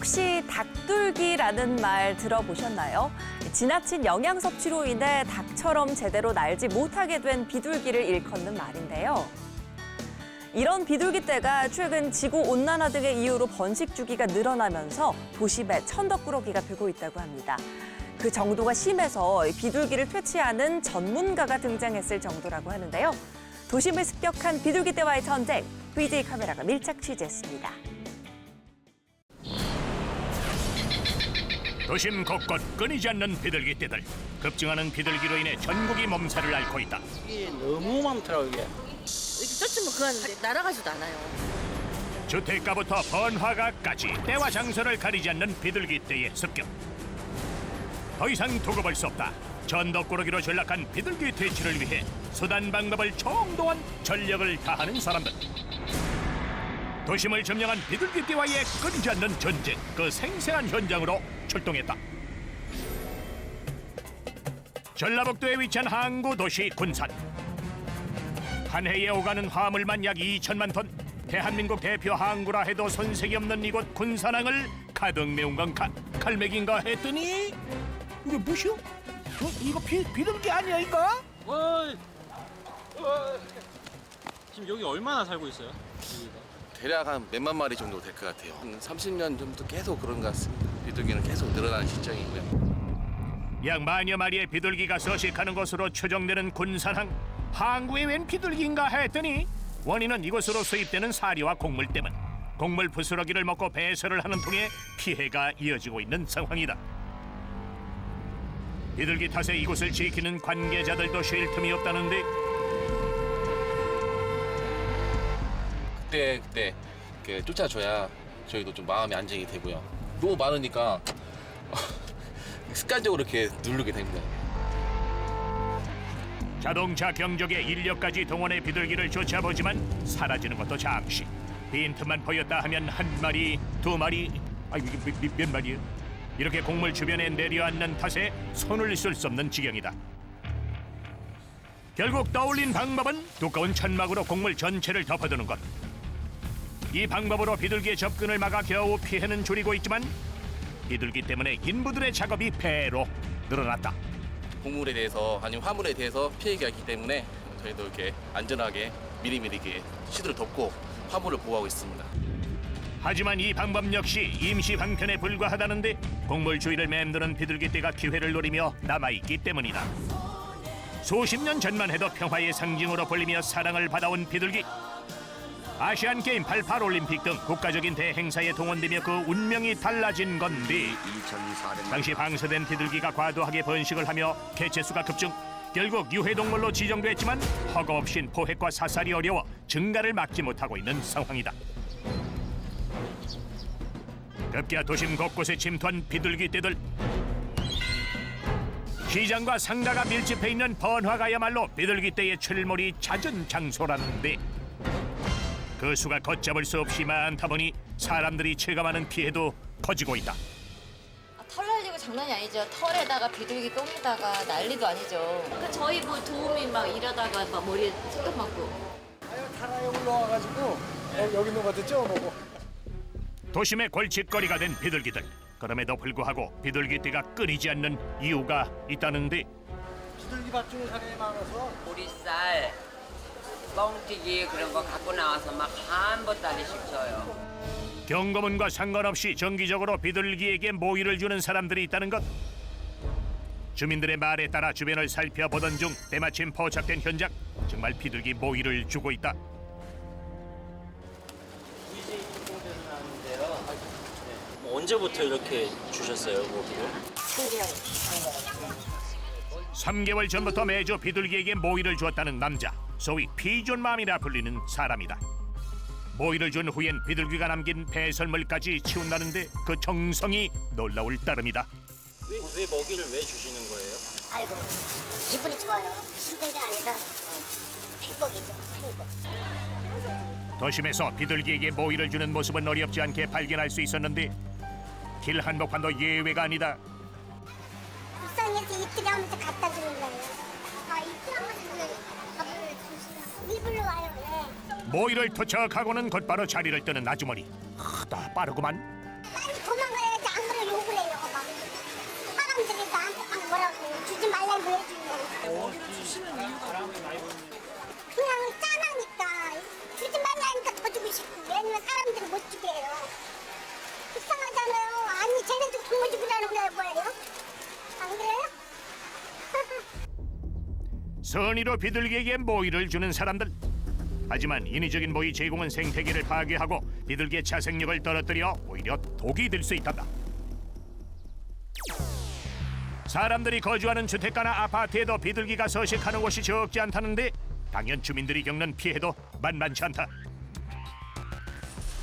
혹시 닭둘기라는 말 들어보셨나요? 지나친 영양 섭취로 인해 닭처럼 제대로 날지 못하게 된 비둘기를 일컫는 말인데요. 이런 비둘기떼가 최근 지구온난화 등의 이유로 번식 주기가 늘어나면서 도심에 천덕꾸러기가 되고 있다고 합니다. 그 정도가 심해서 비둘기를 퇴치하는 전문가가 등장했을 정도라고 하는데요. 도심을 습격한 비둘기떼와의 전쟁, VJ 카메라가 밀착 취재했습니다. 도심 곳곳 끊이지 않는 비둘기떼들. 급증하는 비둘기로 인해 전국이 몸살을 앓고 있다. 이게 너무 많더라고요, 이게. 이렇게 쫓으면 그건 날아가지도 않아요. 주택가부터 번화가까지 때와 장소를 가리지 않는 비둘기떼의 습격. 더 이상 두고 볼 수 없다. 전덕꾸러기로 전락한 비둘기 퇴치를 위해 수단 방법을 총동원 전력을 다하는 사람들. 도심을 점령한 비둘기떼와의 끊이지 않는 전쟁, 그 생생한 현장으로 출동했다. 전라북도에 위치한 항구 도시 군산. 한 해에 오가는 화물만 약 2천만 톤. 대한민국 대표 항구라 해도 손색이 없는 이곳 군산항을 가득 메운 건 갈매기인가 했더니 이게 무엇이요? 이거 비둘기 아니야 이거? 어이. 지금 여기 얼마나 살고 있어요? 여기가? 대략 한 몇만 마리 정도 될 것 같아요. 한 30년 정도 계속 그런 것 같습니다. 비둘기는 계속 늘어나는 실정이고요. 약 만여 마리의 비둘기가 서식하는 것으로 추정되는 군산항. 항구에 웬 비둘기인가 했더니 원인은 이곳으로 수입되는 사료와 곡물 때문. 곡물 부스러기를 먹고 배설을 하는 통에 피해가 이어지고 있는 상황이다. 비둘기 탓에 이곳을 지키는 관계자들도 쉴 틈이 없다는데 그때 이렇게 쫓아줘야 저희도 좀 마음이 안정이 되고요. 너무 많으니까 습관적으로 이렇게 누르게 됩니다. 자동차 경적에 인력까지 동원해 비둘기를 쫓아보지만 사라지는 것도 잠시. 빈틈만 보였다 하면 한 마리, 두 마리, 이게 몇 마리예요? 이렇게 곡물 주변에 내려앉는 탓에 손을 쓸 수 없는 지경이다. 결국 떠올린 방법은 두꺼운 천막으로 곡물 전체를 덮어두는 것. 이 방법으로 비둘기의 접근을 막아 겨우 피해는 줄이고 있지만 비둘기 때문에 인부들의 작업이 배로 늘어났다. 곡물에 대해서 아니면 화물에 대해서 피해가 있기 때문에 저희도 이렇게 안전하게 미리미리 이렇게 시드를 덮고 화물을 보호하고 있습니다. 하지만 이 방법 역시 임시 방편에 불과하다는데 곡물 주위를 맴도는 비둘기떼가 기회를 노리며 남아있기 때문이다. 수십 년 전만 해도 평화의 상징으로 불리며 사랑을 받아온 비둘기. 아시안게임, 88올림픽 등 국가적인 대행사에 동원되며 그 운명이 달라진 건데 당시 방사된 비둘기가 과도하게 번식을 하며 개체수가 급증. 결국 유해동물로 지정됐지만 허가 없인 포획과 사살이 어려워 증가를 막지 못하고 있는 상황이다. 급기야 도심 곳곳에 침투한 비둘기떼들. 시장과 상가가 밀집해 있는 번화가야말로 비둘기떼의 출몰이 잦은 장소라는데 그 수가 걷잡을 수 없이 많다 보니 사람들이 체감하는 피해도 커지고 있다. 털 날리고 장난이 아니죠. 털에다가 비둘기 똥에다가 난리도 아니죠. 저희 뭐 도우미 막 일하다가 막 머리에 손톱 맞고. 타라에 올라와가지고 여기 있는 것 같았죠? 뭐. 도심의 골칫거리가 된 비둘기들. 그럼에도 불구하고 비둘기떼가 끊이지 않는 이유가 있다는데 비둘기 밥 중에 사람이 많아서 보리쌀, 뻥튀기 그런 거 갖고 나와서 막 한 보따리씩 줘요. 경고문과 상관없이 정기적으로 비둘기에게 모이를 주는 사람들이 있다는 것. 주민들의 말에 따라 주변을 살펴보던 중 때마침 포착된 현장. 정말 비둘기 모이를 주고 있다. 언제부터 이렇게 주셨어요, 모기를? 3개월 전부터 매주 비둘기에게 모이를 주었다는 남자. 소위 피존맘이라 불리는 사람이다. 모이를 준 후엔 비둘기가 남긴 배설물까지 치운다는데 그 정성이 놀라울 따름이다. 왜 먹이를 왜 주시는 거예요? 아이고, 기분이 좋아요. 힘든 게 아니라 행복이죠, 행복. 도심에서 비둘기에게 모이를 주는 모습은 어렵지 않게 발견할 수 있었는데 길 한복판도 예외가 아니다. 불쌍해서 이틀에 한 번씩 갖다 주는 거예요. 이틀에 한 번씩 밥을 주시면 일부러 와요. 모이를 투척하고는 곧바로 자리를 뜨는 아주머니. 다 빠르구만. 빨리 도망가야 일하는 게 뭐예요? 안 그래요? 선의로 비둘기에게 모이를 주는 사람들. 하지만 인위적인 모이 제공은 생태계를 파괴하고 비둘기의 자생력을 떨어뜨려 오히려 독이 될 수 있단다. 사람들이 거주하는 주택가나 아파트에도 비둘기가 서식하는 곳이 적지 않다는데 당연 주민들이 겪는 피해도 만만치 않다.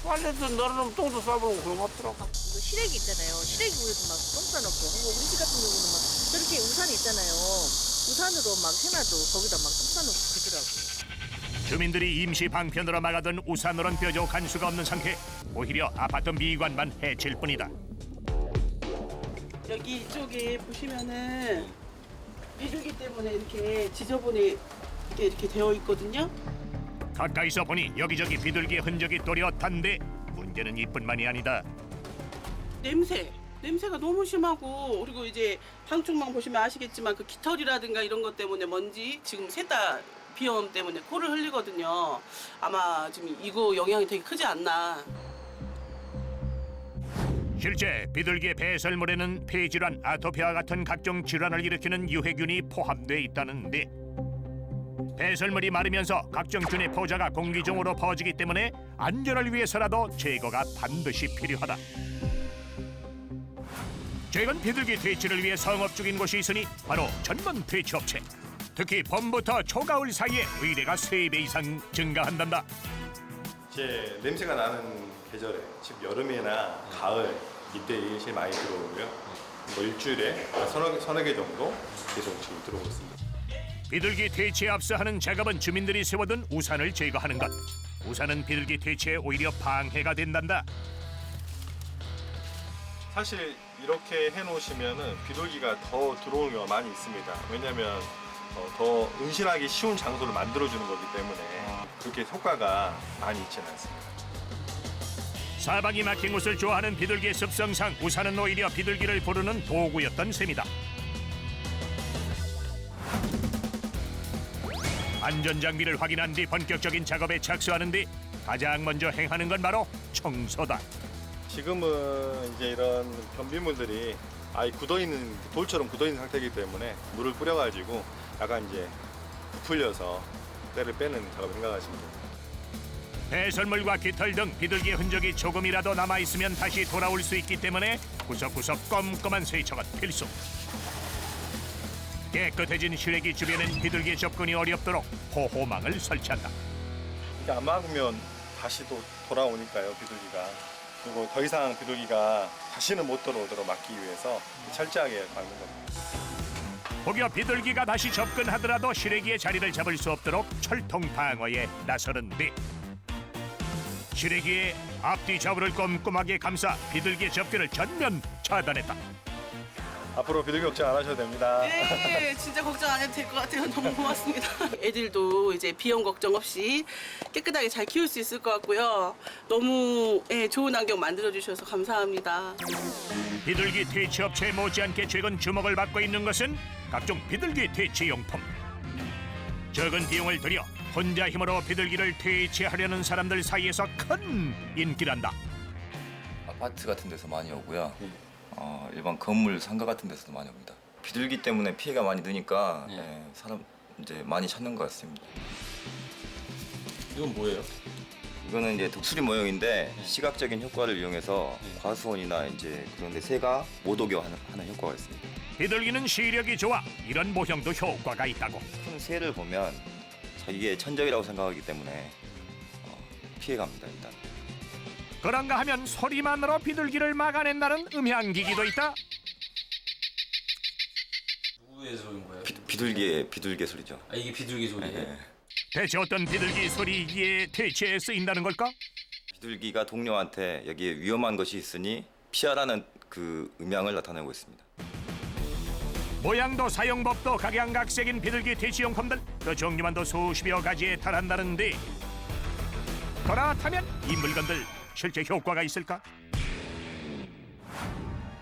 빨래도 널어놓으면 똥도 싸버리고 그런 거 없더라고. 시래기 있잖아요. 시래기 위에도 막 똥 싸놓고. 우리 집 같은 경우는 막 저렇게 우산이 있잖아요. 우산으로 막 해놔도 거기다 막 똥 싸놓고 그러더라고요. 주민들이 임시 방편으로 막아둔 우산으론 뾰족한 수가 없는 상태. 오히려 아파트 미관만 해칠 뿐이다. 여기 이쪽에 보시면은 비둘기 때문에 이렇게 지저분하게 이렇게 되어 있거든요. 가까이서 보니 여기저기 비둘기의 흔적이 또렷한데 문제는 이뿐만이 아니다. 냄새가 너무 심하고, 그리고 이제 방충망 보시면 아시겠지만 그 깃털이라든가 이런 것 때문에 먼지, 지금 셋 다 비염 때문에 코를 흘리거든요. 아마 지금 이거 영향이 되게 크지 않나. 실제 비둘기의 배설물에는 폐질환, 아토피와 같은 각종 질환을 일으키는 유해균이 포함돼 있다는데 배설물이 마르면서 각종 균의 포자가 공기 중으로 퍼지기 때문에 안전을 위해서라도 제거가 반드시 필요하다. 최근 비둘기 퇴치를 위해 성업 중인 곳이 있으니 바로 전문 퇴치업체. 특히 봄부터 초가을 사이에 의뢰가 3배 이상 증가한단다. 이제 냄새가 나는 계절에, 즉 여름이나 가을 이때 제일 많이 들어오고요. 뭐 일주일에 서너 개 정도 계속 지금 들어오고 있습니다. 비둘기 퇴치에 앞서 하는 작업은 주민들이 세워둔 우산을 제거하는 것. 우산은 비둘기 퇴치에 오히려 방해가 된단다. 사실 이렇게 해놓으시면은 비둘기가 더 들어오는 경우가 많이 있습니다. 왜냐하면 더 은신하기 쉬운 장소를 만들어주는 거기 때문에 그렇게 효과가 많이 있지는 않습니다. 사방이 막힌 곳을 좋아하는 비둘기의 습성상 우산은 오히려 비둘기를 부르는 도구였던 셈이다. 안전장비를 확인한 뒤 본격적인 작업에 착수하는데 가장 먼저 행하는 건 바로 청소다. 지금은 이제 이런 변비물들이 아예 굳어있는 돌처럼 굳어있는 상태이기 때문에 물을 뿌려가지고 약간 이제 부풀려서 때를 빼는 작업을 생각하시면 됩니다. 배설물과 깃털 등 비둘기의 흔적이 조금이라도 남아있으면 다시 돌아올 수 있기 때문에 구석구석 꼼꼼한 세척은 필수. 깨끗해진 시래기 주변엔 비둘기 접근이 어렵도록 보호망을 설치한다. 이게 안 막으면 다시 또 돌아오니까요, 비둘기가. 그리고 더 이상 비둘기가 다시는 못 들어오도록 막기 위해서 철저하게 막는 겁니다. 혹여 비둘기가 다시 접근하더라도 시래기의 자리를 잡을 수 없도록 철통 방어에 나서는데 시래기의 앞뒤 좌우를 꼼꼼하게 감싸 비둘기의 접근을 전면 차단했다. 앞으로 비둘기 걱정 안 하셔도 됩니다. 네, 진짜 걱정 안 해도 될 것 같아요. 너무 고맙습니다. 애들도 이제 비염 걱정 없이 깨끗하게 잘 키울 수 있을 것 같고요. 너무 좋은 환경 만들어주셔서 감사합니다. 비둘기 퇴치 업체 못지않게 최근 주목을 받고 있는 것은 각종 비둘기 퇴치 용품. 적은 비용을 들여 혼자 힘으로 비둘기를 퇴치하려는 사람들 사이에서 큰 인기란다. 아파트 같은 데서 많이 오고요. 일반 건물 상가 같은 데서도 많이 옵니다. 비둘기 때문에 피해가 많이 느니까 사람 이제 많이 찾는 것 같습니다. 이건 뭐예요? 이거는 이제 독수리 모형인데 시각적인 효과를 이용해서 과수원이나 이제 그런 데 새가 못 오게 하는 효과가 있습니다. 비둘기는 시력이 좋아 이런 모형도 효과가 있다고. 큰 새를 보면 자기의 천적이라고 생각하기 때문에 피해갑니다, 일단. 그런가 하면 소리만으로 비둘기를 막아낸다는 음향기기도 있다. 누구의 소리인 거예요? 비둘기 소리죠. 아, 이게 비둘기 소리예요? 대체 어떤 비둘기 소리에 퇴치에 쓰인다는 걸까? 비둘기가 동료한테 여기에 위험한 것이 있으니 피하라는 그 음향을 나타내고 있습니다. 모양도 사용법도 각양각색인 비둘기 퇴치용품들 그 종류만도 수십여 가지에 달한다는데 그렇다면 이 물건들 실제 효과가 있을까?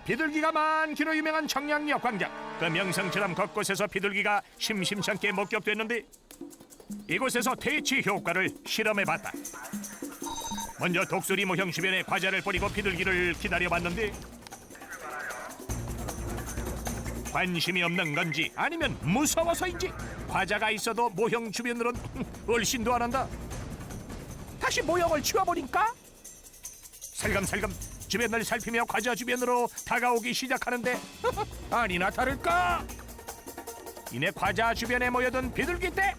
비둘기가 많기로 유명한 청량리역 광장. 그 명성처럼 곳곳에서 비둘기가 심심찮게 목격됐는데 이곳에서 퇴치 효과를 실험해봤다. 먼저 독수리 모형 주변에 과자를 뿌리고 비둘기를 기다려봤는데 관심이 없는 건지 아니면 무서워서인지 과자가 있어도 모형 주변으론 얼씬도 안 한다. 다시 모형을 치워보니까 살금살금 주변을 살피며 과자 주변으로 다가오기 시작하는데 아니나 다를까 이내 과자 주변에 모여든 비둘기 떼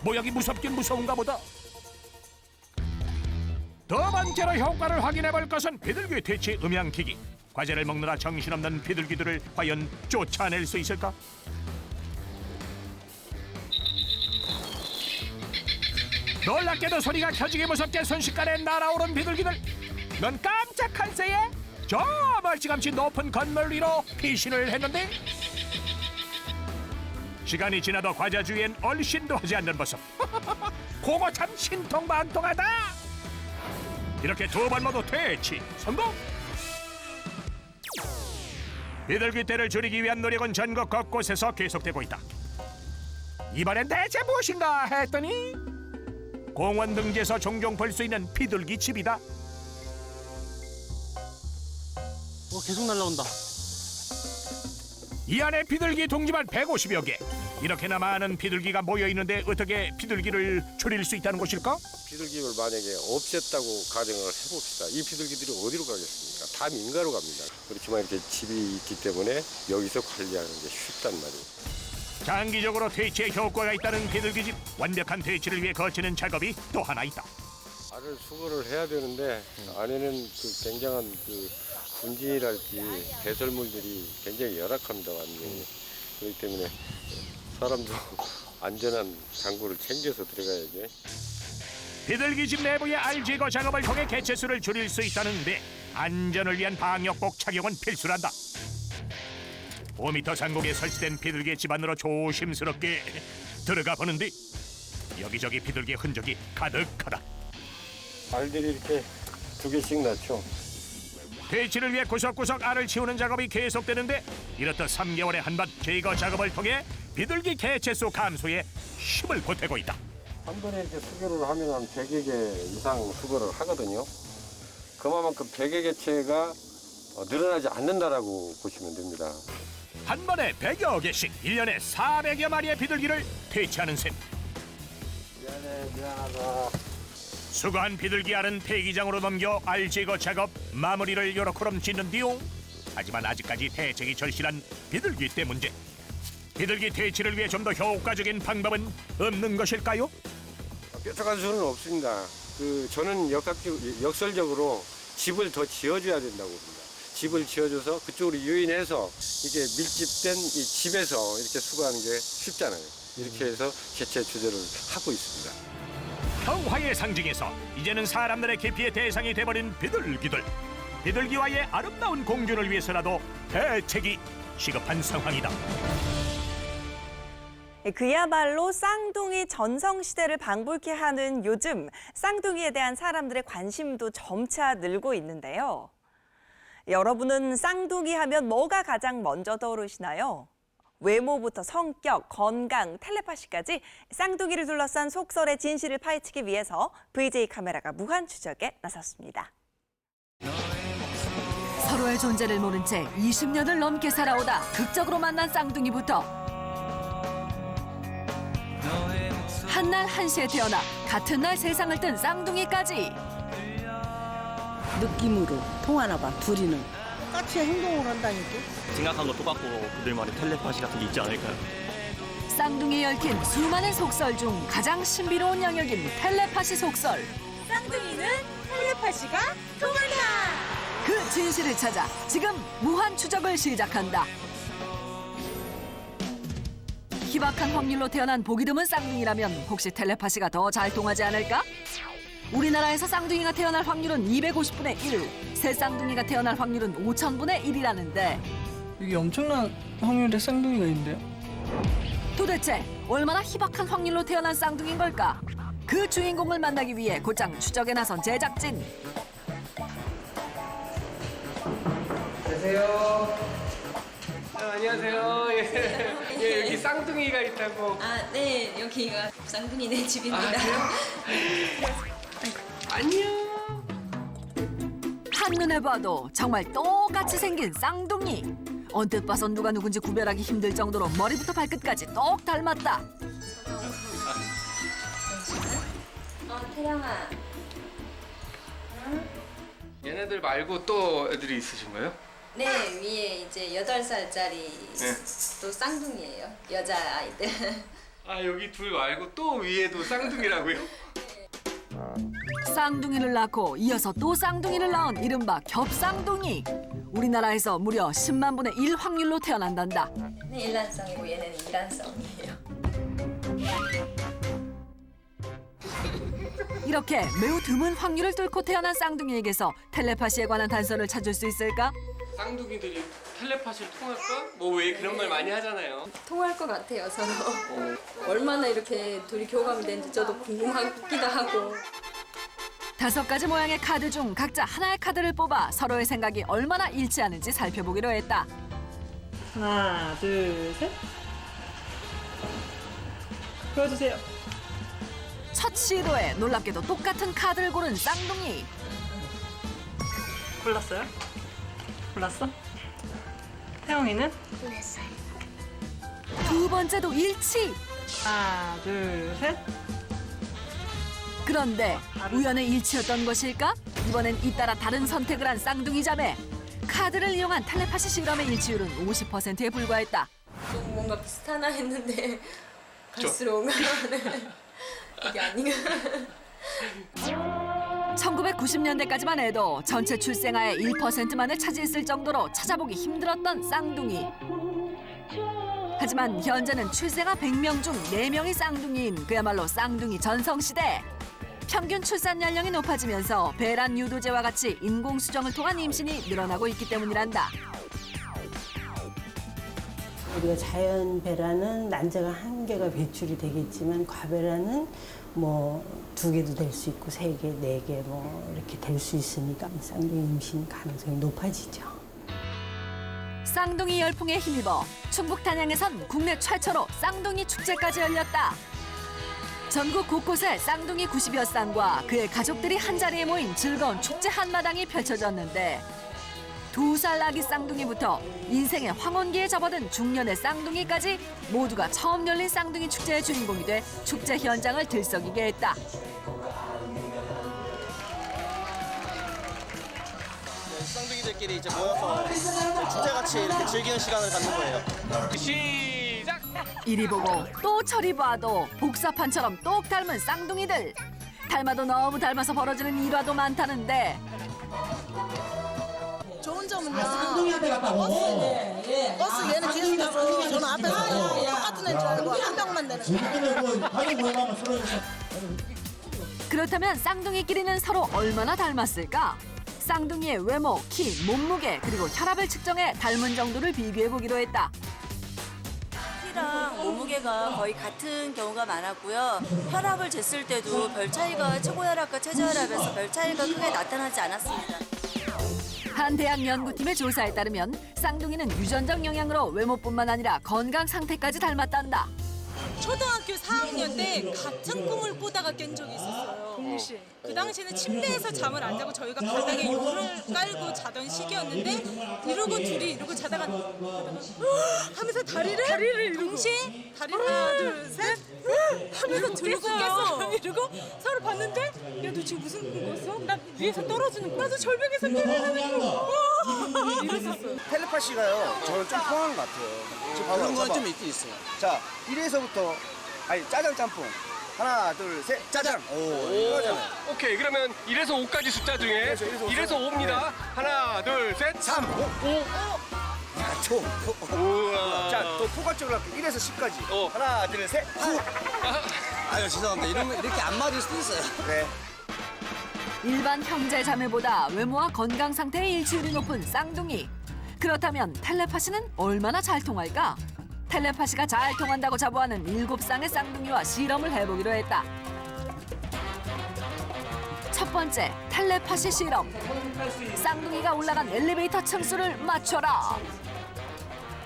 모양이 무섭긴 무서운가 보다. 두 번째로 효과를 확인해볼 것은 비둘기 퇴치 음향기기. 과자를 먹느라 정신없는 비둘기들을 과연 쫓아낼 수 있을까? 놀랍게도 소리가 켜지기 무섭게 순식간에 날아오른 비둘기들. 넌 깜짝할 새에 저 멀찌감치 높은 건물 위로 피신을 했는데 시간이 지나도 과자 주위엔 얼씬도 하지 않는 모습. 그거 참 신통방통하다. 이렇게 두 번 모두 퇴치 성공. 비둘기 떼를 줄이기 위한 노력은 전국 곳곳에서 계속되고 있다. 이번엔 대체 무엇인가 했더니 공원 등지에서 종종 볼 수 있는 비둘기 집이다. 계속 날라온다. 이 안에 비둘기 동지만 150여 개. 이렇게나 많은 비둘기가 모여 있는데 어떻게 비둘기를 줄일 수 있다는 것일까? 비둘기를 만약에 없앴다고 가정을 해봅시다. 이 비둘기들이 어디로 가겠습니까? 다 민가로 갑니다. 그렇지만 이렇게 집이 있기 때문에 여기서 관리하는 게 쉽단 말이에요. 장기적으로 퇴치에 효과가 있다는 비둘기 집. 완벽한 퇴치를 위해 거치는 작업이 또 하나 있다. 알을 수거를 해야 되는데 안에는 굉장한 분진이랄지 배설물들이 굉장히 열악합니다. 완전히. 그렇기 때문에 사람도 안전한 장구를 챙겨서 들어가야죠. 비둘기 집 내부의 알 제거 작업을 통해 개체수를 줄일 수 있다는데 안전을 위한 방역복 착용은 필수란다. 5m 상공에 설치된 비둘기 집 안으로 조심스럽게 들어가 보는데 여기저기 비둘기 흔적이 가득하다. 알들이 이렇게 2개씩 낳죠. 퇴치를 위해 구석구석 알을 치우는 작업이 계속되는데 이렇듯 3개월에 한 번 제거 작업을 통해 비둘기 개체수 감소에 힘을 보태고 있다. 한 번에 이렇게 수거를 하면 한 100여 개 이상 수거를 하거든요. 그만큼 100여 개체가 늘어나지 않는다라고 보시면 됩니다. 한 번에 100여 개씩 1년에 400여 마리의 비둘기를 퇴치하는 셈. 미안하다. 수거한 비둘기 알은 폐기장으로 넘겨 알 제거 작업 마무리를 요렇게럼 짓는 뒤요. 하지만 아직까지 대책이 절실한 비둘기 떼 문제. 비둘기 퇴치를 위해 좀 더 효과적인 방법은 없는 것일까요? 뾰족한 수는 없습니다. 저는 역설적으로 집을 더 지어줘야 된다고 봅니다. 집을 지어줘서 그쪽으로 유인해서 이게 밀집된 이 집에서 이렇게 수거하는 게 쉽잖아요. 이렇게 해서 개체 조절을 하고 있습니다. 평화의 상징에서 이제는 사람들의 기피의 대상이 돼버린 비둘기들. 비둘기와의 아름다운 공존을 위해서라도 대책이 시급한 상황이다. 그야말로 쌍둥이 전성시대를 방불케 하는 요즘 쌍둥이에 대한 사람들의 관심도 점차 늘고 있는데요. 여러분은 쌍둥이 하면 뭐가 가장 먼저 떠오르시나요? 외모부터 성격, 건강, 텔레파시까지 쌍둥이를 둘러싼 속설의 진실을 파헤치기 위해서 VJ 카메라가 무한 추적에 나섰습니다. 서로의 존재를 모른 채 20년을 넘게 살아오다 극적으로 만난 쌍둥이부터 한날 한시에 태어나 같은 날 세상을 뜬 쌍둥이까지 느낌으로 통하나 봐, 둘이는. 똑같이 행동을 한다니까. 생각한 거 똑같고 그들만의 텔레파시 같은 게 있지 않을까요? 쌍둥이에 얽힌 수많은 속설 중 가장 신비로운 영역인 텔레파시 속설. 쌍둥이는 텔레파시가 통한다. 그 진실을 찾아 지금 무한 추적을 시작한다. 희박한 확률로 태어난 보기 드문 쌍둥이라면 혹시 텔레파시가 더 잘 통하지 않을까? 우리나라에서 쌍둥이가 태어날 확률은 250분의 1, 새 쌍둥이가 태어날 확률은 5000분의 1이라는데 여기 엄청난 확률의 쌍둥이가 있는데요? 도대체 얼마나 희박한 확률로 태어난 쌍둥이인 걸까? 그 주인공을 만나기 위해 곧장 추적에 나선 제작진. 안녕하세요. 안녕하세요. 예, 여기 쌍둥이가 있다고. 아, 네. 여기가 쌍둥이네 집입니다. 안녕. 한눈에 봐도 정말 똑같이 생긴 쌍둥이. 언뜻 봐선 누가 누군지 구별하기 힘들 정도로 머리부터 발끝까지 똑 닮았다. 태양아. 얘네들 말고 또 애들이 있으신 거예요? 네, 위에 이제 8살짜리 또 쌍둥이에요. 여자아이들. 아 여기 둘 말고 또 위에도 쌍둥이라고요? 쌍둥이를 낳고 이어서 또 쌍둥이를 낳은 이른바 겹쌍둥이. 우리나라에서 무려 10만 분의 1 확률로 태어난단다. 네, 일란성이고 얘네는 이란성이에요. 이렇게 매우 드문 확률을 뚫고 태어난 쌍둥이에게서 텔레파시에 관한 단서를 찾을 수 있을까? 쌍둥이들이 텔레파시를 통할까? 뭐 왜 그런 말 많이 하잖아요. 통할 것 같아요, 서로. 얼마나 이렇게 둘이 교감이 되는지 저도 궁금하기도 하고. 5가지 모양의 카드 중 각자 하나의 카드를 뽑아 서로의 생각이 얼마나 일치하는지 살펴보기로 했다. 하나, 둘, 셋. 보여주세요. 첫 시도에 놀랍게도 똑같은 카드를 고른 쌍둥이. 골랐어요? 골랐어? 태영이는? 골랐어요. 두 번째도 일치. 하나, 둘, 셋. 그런데 우연의 일치였던 것일까? 이번엔 잇따라 다른 선택을 한 쌍둥이 자매. 카드를 이용한 텔레파시 실험의 일치율은 50%에 불과했다. 좀 뭔가 비슷하나 했는데 갈수록 네. 이게 아닌가. 1990년대까지만 해도 전체 출생아의 1%만을 차지했을 정도로 찾아보기 힘들었던 쌍둥이. 하지만 현재는 출생아 100명 중 4명이 쌍둥이인 그야말로 쌍둥이 전성시대. 평균 출산 연령이 높아지면서 배란 유도제와 같이 인공수정을 통한 임신이 늘어나고 있기 때문이란다. 우리가 자연 배란은 난자가 1개가 배출이 되겠지만 과배란은 뭐 2개도 될 수 있고 3개, 4개 뭐 이렇게 될 수 있으니까 쌍둥이 임신 가능성이 높아지죠. 쌍둥이 열풍에 힘입어 충북 단양에선 국내 최초로 쌍둥이 축제까지 열렸다. 전국 곳곳에 쌍둥이 90여 쌍과 그의 가족들이 한자리에 모인 즐거운 축제 한마당이 펼쳐졌는데 2살 아기 쌍둥이부터 인생의 황혼기에 접어든 중년의 쌍둥이까지 모두가 처음 열린 쌍둥이 축제의 주인공이 돼 축제 현장을 들썩이게 했다. 쌍둥이들끼리 이제 모여서 축제같이 이렇게 즐기는 시간을 갖는 거예요. 시작! 이리 보고 또 저리 봐도 복사판처럼 똑 닮은 쌍둥이들. 닮아도 너무 닮아서 벌어지는 일화도 많다는데 좋은 점은요. 버스 얘는 뒤에서 타고 저는 앞에서 타고 똑같은 애인 줄 알고 한 명만 되는 거예요. 그렇다면 쌍둥이끼리는 서로 얼마나 닮았을까? 쌍둥이의 외모, 키, 몸무게 그리고 혈압을 측정해 닮은 정도를 비교해보기로 했다. 키랑 몸무게가 거의 같은 경우가 많았고요. 혈압을 쟀을 때도 별 차이가 초고혈압과 최저혈압에서 별 차이가 크게 나타나지 않았습니다. 한 대학 연구팀의 조사에 따르면 쌍둥이는 유전적 영향으로 외모뿐만 아니라 건강 상태까지 닮았단다. 초등학교 4학년 때 같은 꿈을 꾸다가 깬 적이 있었어요. 동시에. 그 당시에는 침대에서 잠을 안 자고 저희가 바닥에 요를 깔고 자던 시기였는데 이러고 자다가 하면서 다리를 동시에 다리를 하나 둘 셋 하면서 들고 깼어요. 이러고 서로 봤는데 야 너 지금 무슨 꿈 꿨어? 나 위에서 떨어지는 꿈. 나도 절벽에서 떨어지는 꿈. 이랬었어요. 텔레파시가요. 저는 좀 통하는 것 같아요. 그런 건 좀 있긴 있어요. 자, 1에서부터 짜장 짬뽕. 하나, 둘, 셋, 짜장. 이거잖아요. 오케이, 그러면 1에서 5까지 숫자 중에 1에서 5입니다. 네. 하나, 둘, 셋. 3, 5. 야, 초. 우와. 자, 또 토가 쪽으로 할게요. 1에서 10까지. 하나, 둘, 셋, 9. 아유, 죄송합니다. 이러면 이렇게 안 맞을 수도 있어요. 네. 일반 형제 자매보다 외모와 건강 상태의 일치율이 높은 쌍둥이. 그렇다면 텔레파시는 얼마나 잘 통할까? 텔레파시가 잘 통한다고 자부하는 7쌍의 쌍둥이와 실험을 해보기로 했다. 첫 번째, 텔레파시 실험. 쌍둥이가 올라간 엘리베이터 층수를 맞춰라.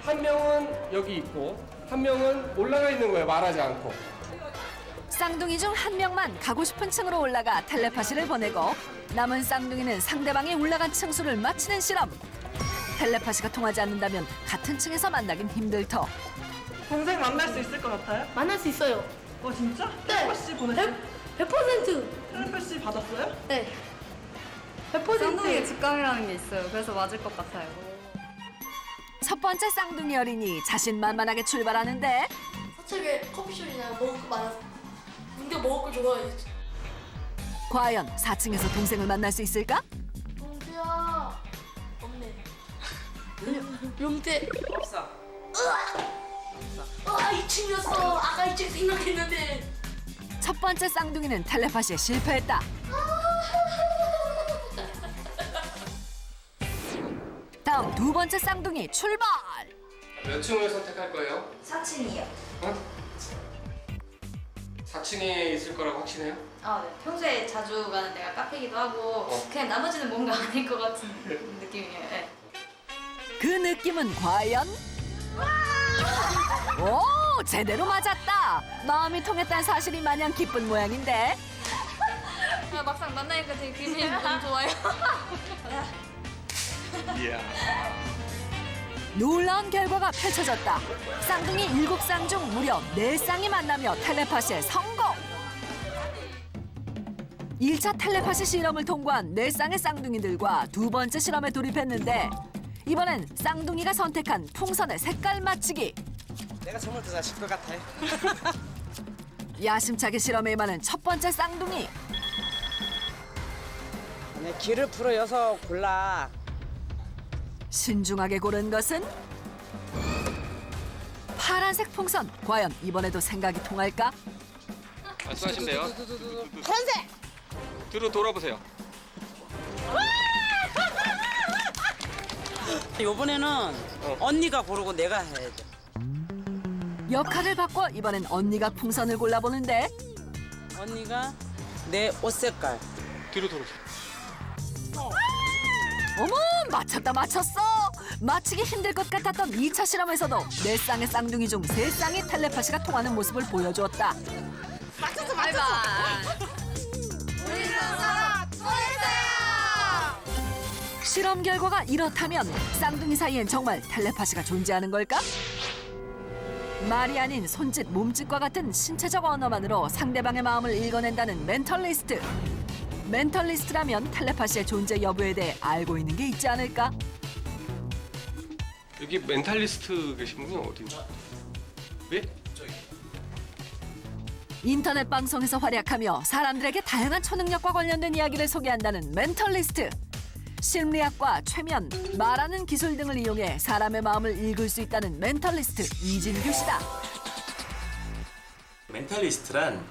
한 명은 여기 있고 한 명은 올라가 있는 거예요. 말하지 않고. 쌍둥이 중 한 명만 가고 싶은 층으로 올라가 텔레파시를 보내고 남은 쌍둥이는 상대방이 올라간 층수를 맞히는 실험. 텔레파시가 통하지 않는다면 같은 층에서 만나긴 힘들 터. 동생 만날 수 있을 것 같아요? 만날 수 있어요. 진짜? 네. 텔레파시 보냈어요? 100%. 텔레파시 받았어요? 네. 100%. 쌍둥이 직감이라는 게 있어요. 그래서 맞을 것 같아요. 첫 번째 쌍둥이 어린이 자신만만하게 출발하는데 사측에 커피숍이나 먹을 거 많아서 근데 먹을 거 좋아해요. 과연 4층에서 동생을 만날 수 있을까? 용태야. 없네. 용태. 없어. 아 2층이었어. 아까 2층 생각했는데. 첫 번째 쌍둥이는 텔레파시에 실패했다. 다음 두 번째 쌍둥이 출발! 몇 층을 선택할 거예요? 4층이요. 어? 4층에 있을 거라고 확신해요? 아, 네. 평소에 자주 가는 데가 카페기도 하고 그냥 나머지는 뭔가 아닐 것 같은 느낌이에요. 네. 그 느낌은 과연? 오, 제대로 맞았다. 마음이 통했다는 사실이 마냥 기쁜 모양인데. 막상 만나니까 되게 기분이 너무 좋아요. 놀라운 결과가 펼쳐졌다. 쌍둥이 7쌍 중 무려 4쌍이 만나며 텔레파시에 성공! 1차 텔레파시 실험을 통과한 4쌍의 쌍둥이들과 두 번째 실험에 돌입했는데 이번엔 쌍둥이가 선택한 풍선의 색깔 맞추기. 내가 정말 더 잘칠 것 같아. 야심차게 실험에 임하는 첫 번째 쌍둥이. 네, 길을 풀어여서 골라. 신중하게 고른 것은 파란색 풍선. 과연 이번에도 생각이 통할까? 말씀하시면 돼요. 파란색. 뒤로 돌아보세요. 이번에는 언니가 고르고 내가 해야 돼. 역할을 바꿔 이번엔 언니가 풍선을 골라보는데 언니가 내 옷 색깔. 뒤로 돌아보세요. 어머, 맞췄다 맞췄어. 맞히기 힘들 것 같았던 2차 실험에서도 4쌍의 쌍둥이 중 3쌍이 텔레파시가 통하는 모습을 보여주었다. 맞췄어. 우리 누나 통했어요. 실험 결과가 이렇다면 쌍둥이 사이엔 정말 텔레파시가 존재하는 걸까? 말이 아닌 손짓, 몸짓과 같은 신체적 언어만으로 상대방의 마음을 읽어낸다는 멘털리스트. 멘털리스트라면 텔레파시의 존재 여부에 대해 알고 있는 게 있지 않을까? 여기 멘탈리스트 계신 분이 어디인지. 왜? 인터넷 방송에서 활약하며 사람들에게 다양한 초능력과 관련된 이야기를 소개한다는 멘털리스트. 심리학과 최면, 말하는 기술 등을 이용해 사람의 마음을 읽을 수 있다는 멘털리스트 이진규 씨다. 멘탈리스트란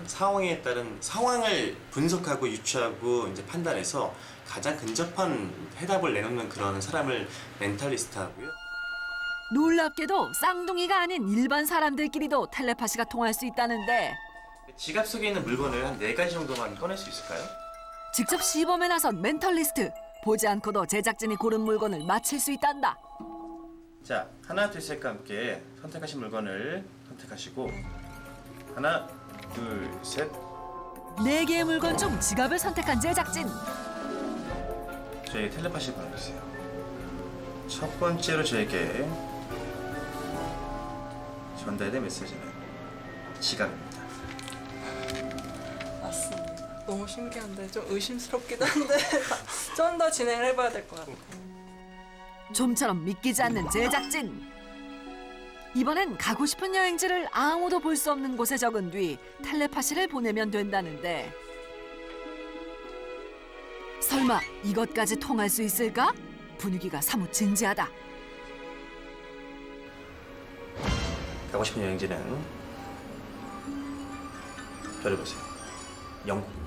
상황에 따른 상황을 분석하고 유추하고 이제 판단해서 가장 근접한 해답을 내놓는 그런 사람을 멘탈리스트 하고요. 놀랍게도 쌍둥이가 아닌 일반 사람들끼리도 텔레파시가 통할 수 있다는데 지갑 속에 있는 물건을 한 4가지 정도만 꺼낼 수 있을까요? 직접 시범에 나선 멘털리스트. 보지 않고도 제작진이 고른 물건을 맞힐 수 있단다. 자, 하나, 둘, 셋과 함께 선택하신 물건을 선택하시고 하나, 둘, 셋. 4개의 물건 중 지갑을 선택한 제작진. 저에게 텔레파시 보내주세요. 첫 번째로 저에게 전달된 메시지는 지갑입니다. 맞습니다. 너무 신기한데 좀 의심스럽기도 한데 좀 더 진행을 해봐야 될 것 같아요. 좀처럼 믿기지 않는 제작진. 이번엔 가고 싶은 여행지를 아무도 볼 수 없는 곳에 적은 뒤 텔레파시를 보내면 된다는데 설마 이것까지 통할 수 있을까? 분위기가 사뭇 진지하다. 가고 싶은 여행지는 저를 보세요. 영국입니다.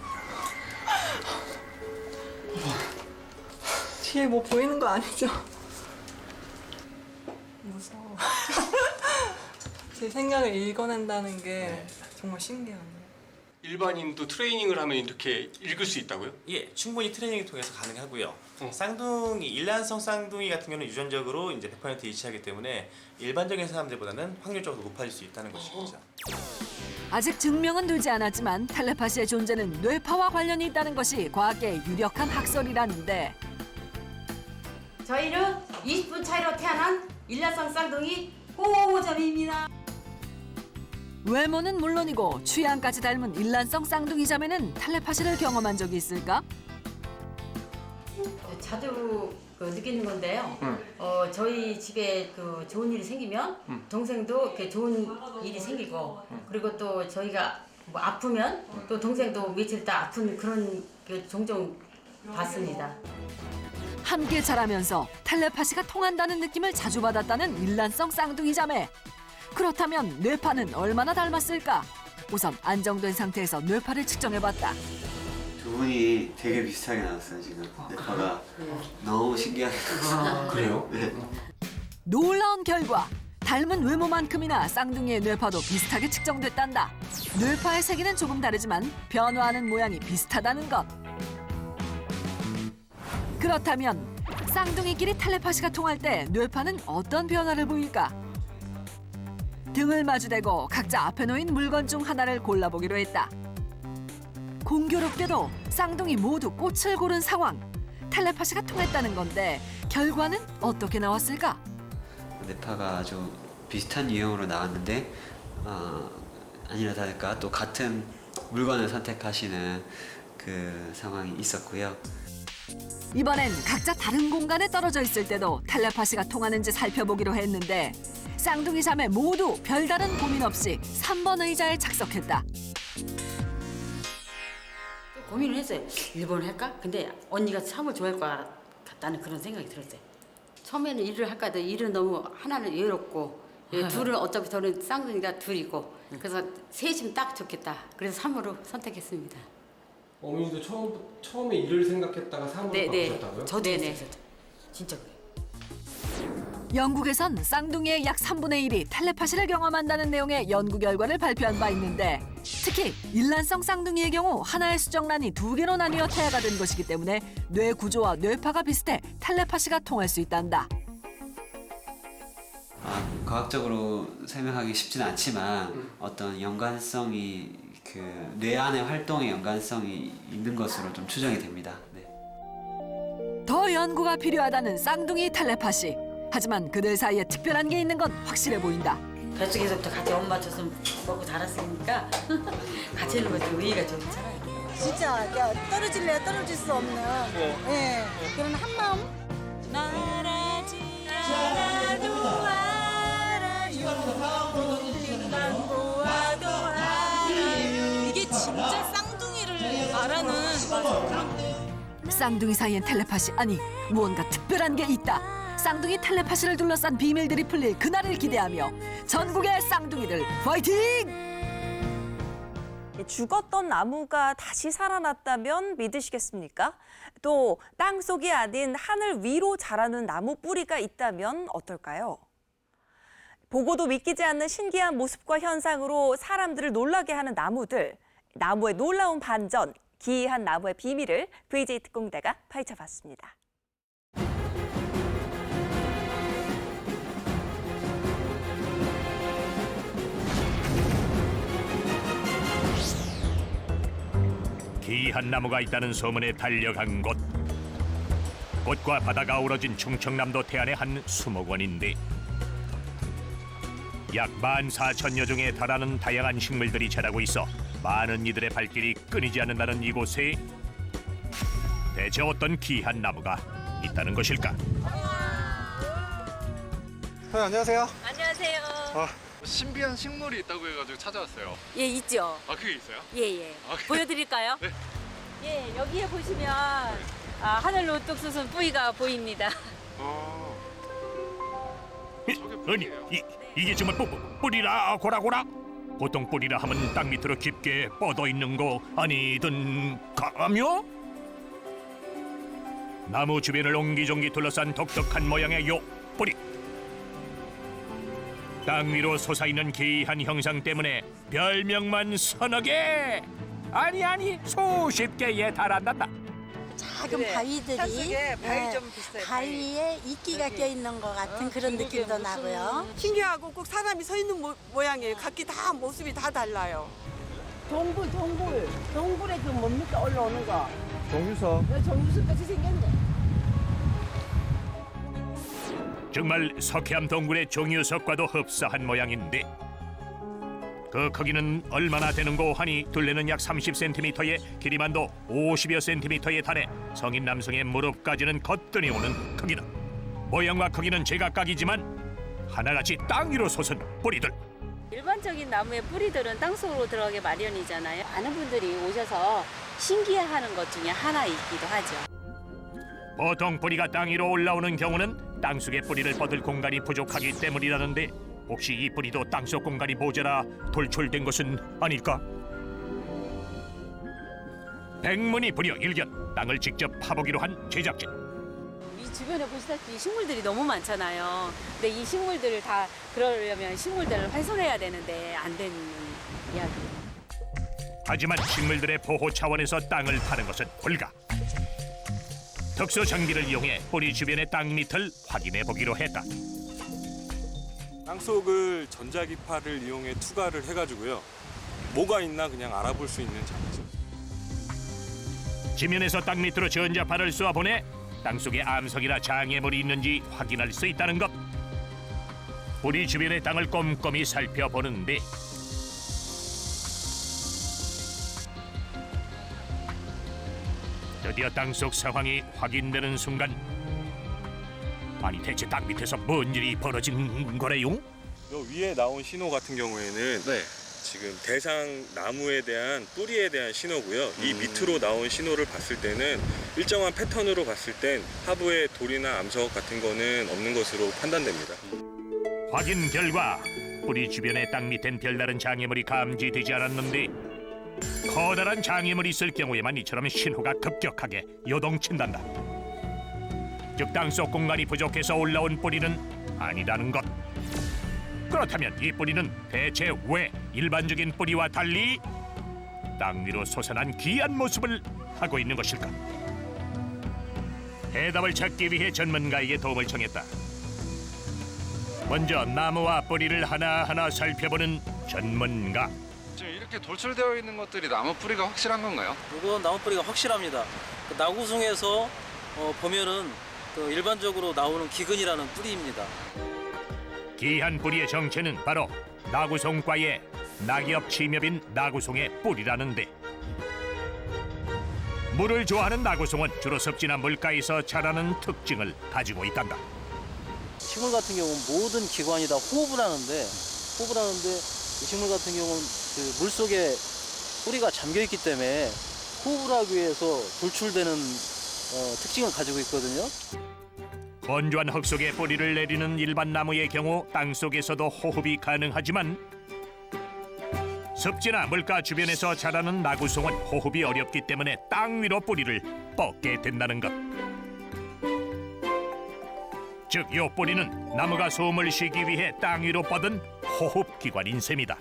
뒤에 뭐 보이는 거 아니죠? 무서워. 제 생각을 읽어낸다는 게 정말 신기하네요. 일반인도 트레이닝을 하면 이렇게 읽을 수 있다고요? 예, 충분히 트레이닝을 통해서 가능하고요. 쌍둥이, 일란성 쌍둥이 같은 경우는 유전적으로 이제 100% 일치하기 때문에 일반적인 사람들보다는 확률적으로 높아질 수 있다는 것이죠. 아직 증명은 되지 않았지만 텔레파시의 존재는 뇌파와 관련이 있다는 것이 과학계의 유력한 학설이라는데 저희는 20분 차이로 태어난 일란성 쌍둥이 호호호자매입니다. 외모는 물론이고 취향까지 닮은 일란성 쌍둥이 자매는 텔레파시를 경험한 적이 있을까? 자주 느끼는 건데요. 저희 집에 좋은 일이 생기면 동생도 이렇게 좋은 일이 생기고 그리고 또 저희가 뭐 아프면 또 동생도 며칠 있다 아픈 그런 게 종종 봤습니다. 함께 자라면서 텔레파시가 통한다는 느낌을 자주 받았다는 일란성 쌍둥이 자매. 그렇다면 뇌파는 얼마나 닮았을까? 우선 안정된 상태에서 뇌파를 측정해봤다. 두 분이 되게 비슷하게 나왔어요 지금. 뇌파가 너무 신기하게 나왔어요. 그래요? 네. 놀라운 결과! 닮은 외모만큼이나 쌍둥이의 뇌파도 비슷하게 측정됐단다. 뇌파의 세기는 조금 다르지만 변화하는 모양이 비슷하다는 것. 그렇다면 쌍둥이끼리 텔레파시가 통할 때 뇌파는 어떤 변화를 보일까? 등을 마주대고 각자 앞에 놓인 물건 중 하나를 골라보기로 했다. 공교롭게도 쌍둥이 모두 꽃을 고른 상황. 텔레파시가 통했다는 건데 결과는 어떻게 나왔을까? 뇌파가 아주 비슷한 유형으로 나왔는데 아니나 다를까 또 같은 물건을 선택하시는 그 상황이 있었고요. 이번엔 각자 다른 공간에 떨어져 있을 때도 텔레파시가 통하는지 살펴보기로 했는데 쌍둥이 자매 모두 별다른 고민 없이 3번 의자에 착석했다. 고민을 했어요. 1번을 할까? 근데 언니가 3을 좋아할 것 같다는 그런 생각이 들었어요. 처음에는 일을 할까 해도 일은 너무 하나는 외롭고 둘은 어차피 저는 쌍둥이가 둘이고 그래서 셋이면 딱 좋겠다. 그래서 3으로 선택했습니다. 어머니도 처음에 일을 생각했다가 3으로 바꾸셨다고요? 저도 했어요. 진짜 그래요. 영국에선 쌍둥이의 약 3분의 1이 텔레파시를 경험한다는 내용의 연구 결과를 발표한 바 있는데 특히 일란성 쌍둥이의 경우 하나의 수정란이 2개로 나뉘어 태아가 된 것이기 때문에 뇌 구조와 뇌파가 비슷해 텔레파시가 통할 수 있단다. 과학적으로 설명하기 쉽지는 않지만 어떤 연관성이 뇌 안의 활동의 연관성이 있는 것으로 좀 추정이 됩니다. 네. 더 연구가 필요하다는 쌍둥이 텔레파시. 하지만 그들 사이에 특별한 게 있는 건 확실해 보인다. 뱃속에서부터 같이 엄마 젖을 먹고 자랐으니까 같이 있는 것도 의의가 좀 있잖아요. 진짜 떨어질래야 떨어질 수 없는 그런 한마음. 말하지 않아도 알아요. 우리만 보아도 알아요. 이게 진짜 쌍둥이를 말하는 그런. 쌍둥이 사이엔 텔레파시 아니 무언가 특별한 게 있다. 쌍둥이 텔레파시를 둘러싼 비밀들이 풀릴 그날을 기대하며 전국의 쌍둥이들 파이팅! 죽었던 나무가 다시 살아났다면 믿으시겠습니까? 또 땅속이 아닌 하늘 위로 자라는 나무 뿌리가 있다면 어떨까요? 보고도 믿기지 않는 신기한 모습과 현상으로 사람들을 놀라게 하는 나무들. 나무의 놀라운 반전, 기이한 나무의 비밀을 VJ 특공대가 파헤쳐봤습니다. 기이한 나무가 있다는 소문에 달려간 곳. 꽃과 바다가 어우러진 충청남도 태안의 한 수목원인데 약 14,000여 종에 달하는 다양한 식물들이 자라고 있어 많은 이들의 발길이 끊이지 않는다는 이곳에 대체 어떤 기이한 나무가 있다는 것일까? 안녕하세요. 안녕하세요. 신비한 식물이 있다고 해가지고 찾아왔어요. 예, 있죠. 그게 있어요? 예. 그래요? 보여드릴까요? 네. 예, 여기에 보시면 하늘로 우뚝 솟은 뿌리가 보입니다. 아니, 이게 정말 뿌리라 고라고라? 보통 뿌리라 하면 땅 밑으로 깊게 뻗어 있는 거 아니던가며? 나무 주변을 옹기종기 둘러싼 독특한 모양의 요 뿌리. 땅 위로 솟아있는 기이한 형상 때문에 별명만 서너 개, 아니 수십 개에 달한단다. 작은 바위들이 바위 좀 비슷해요. 바위에 이끼가 껴있는 것 같은 그런 느낌도 나고요. 신기하고 꼭 사람이 서 있는 모양이에요. 각기 다 모습이 다 달라요. 동굴에 그 뭡니까 올라오는 거. 정유서. 정유석 같이 생겼네. 정말 석회암 동굴의 종유석과도 흡사한 모양인데 그 크기는 얼마나 되는고 하니 둘레는 약 30cm에 길이만도 50여 cm에 달해 성인 남성의 무릎까지는 거뜬히 오는 크기다. 모양과 크기는 제각각이지만 하나같이 땅 위로 솟은 뿌리들. 일반적인 나무의 뿌리들은 땅속으로 들어가게 마련이잖아요. 많은 분들이 오셔서 신기해하는 것 중에 하나이기도 하죠. 보통 뿌리가 땅 위로 올라오는 경우는 땅속에 뿌리를 뻗을 공간이 부족하기 때문이라는데 혹시 이 뿌리도 땅속 공간이 모자라 돌출된 것은 아닐까? 백문이 불여 일견 땅을 직접 파보기로 한 제작진. 이 주변에 보시다시피 식물들이 너무 많잖아요. 근데 이 식물들을 다 그러려면 식물들을 훼손해야 되는데 안 되는 이야기예요. 하지만 식물들의 보호 차원에서 땅을 파는 것은 불가. 특수 전기를 이용해 뿌리 주변의 땅 밑을 확인해 보기로 했다. 땅속을 전자기파를 이용해 투과를 해가지고요. 뭐가 있나 그냥 알아볼 수 있는 장치. 지면에서 땅 밑으로 전자파를 쏘아보내 땅속에 암석이나 장애물이 있는지 확인할 수 있다는 것. 뿌리 주변의 땅을 꼼꼼히 살펴보는데 드디어 땅속 상황이 확인되는 순간 아니 대체 땅 밑에서 뭔 일이 벌어진 거래요? 요 위에 나온 신호 같은 경우에는 지금 대상 나무에 대한 뿌리에 대한 신호고요. 이 밑으로 나온 신호를 봤을 때는 일정한 패턴으로 봤을 땐 하부에 돌이나 암석 같은 거는 없는 것으로 판단됩니다. 확인 결과 뿌리 주변의 땅 밑엔 별다른 장애물이 감지되지 않았는데 커다란 장애물이 있을 경우에만 이처럼 신호가 급격하게 요동친단다. 즉 땅속 공간이 부족해서 올라온 뿌리는 아니라는 것. 그렇다면 이 뿌리는 대체 왜 일반적인 뿌리와 달리 땅 위로 솟아난 귀한 모습을 하고 있는 것일까? 해답을 찾기 위해 전문가에게 도움을 청했다. 먼저 나무와 뿌리를 하나하나 살펴보는 전문가. 지금 이렇게 돌출되어 있는 것들이 나무 뿌리가 확실한 건가요? 이건 나무 뿌리가 확실합니다. 그 나구송에서 보면은 그 일반적으로 나오는 기근이라는 뿌리입니다. 귀한 뿌리의 정체는 바로 나구송과의 낙엽 침엽인 나구송의 뿌리라는데 물을 좋아하는 나구송은 주로 습지나 물가에서 자라는 특징을 가지고 있단다. 식물 같은 경우는 모든 기관이 다 호흡을 하는데 이 식물 같은 경우는 그 물속에 뿌리가 잠겨 있기 때문에 호흡을 하기 위해서 돌출되는 특징을 가지고 있거든요. 건조한 흙 속에 뿌리를 내리는 일반 나무의 경우 땅속에서도 호흡이 가능하지만 습지나 물가 주변에서 자라는 나구송은 호흡이 어렵기 때문에 땅 위로 뿌리를 뻗게 된다는 것. 즉, 이 뿌리는 나무가 숨을 쉬기 위해 땅 위로 뻗은 호흡기관인 셈이다.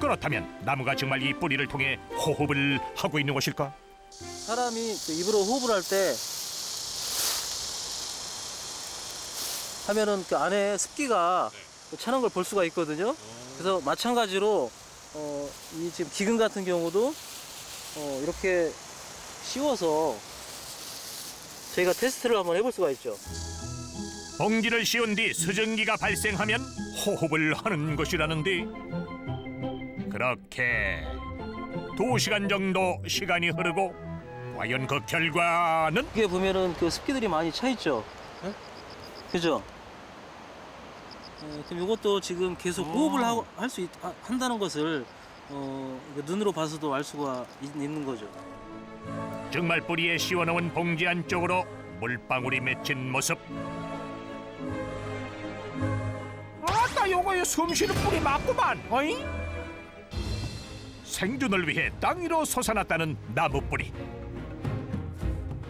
그렇다면 나무가 정말 이 뿌리를 통해 호흡을 하고 있는 것일까? 사람이 그 입으로 호흡을 할 때 하면은 그 안에 습기가 차는 걸 볼 수가 있거든요. 그래서 마찬가지로 이 지금 기근 같은 경우도 이렇게 씌워서 저희가 테스트를 한번 해볼 수가 있죠. 봉지를 씌운 뒤 수증기가 발생하면 호흡을 하는 것이라는데 그렇게 2시간 정도 시간이 흐르고 과연 그 결과는? 이게 보면은 그 습기들이 많이 차 있죠. 그죠? 그럼 이것도 지금 계속 호흡을 한다는 것을 눈으로 봐서도 알 수가 있는 거죠. 정말 뿌리에 씌워놓은 봉지 안쪽으로 물방울이 맺힌 모습. 아따 요거에 숨쉬는 뿌리 맞구만. 어이? 생존을 위해 땅 위로 솟아났다는 나무 뿌리.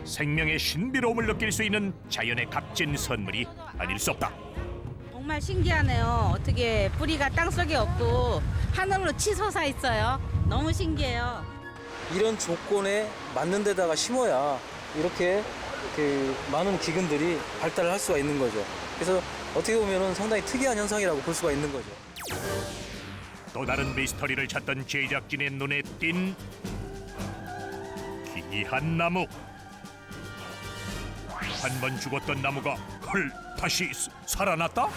생명의 신비로움을 느낄 수 있는 자연의 값진 선물이 아닐 수 없다. 정말 신기하네요. 어떻게 뿌리가 땅속에 없고 하늘로 치솟아 있어요. 너무 신기해요. 이런 조건에 맞는 데다가 심어야 이렇게 그 많은 기근들이 발달을 할 수가 있는 거죠. 그래서 어떻게 보면 상당히 특이한 현상이라고 볼 수가 있는 거죠. 또 다른 미스터리를 찾던 제작진의 눈에 띈 기이한 나무. 한 번 죽었던 나무가 헐, 다시 살아났다?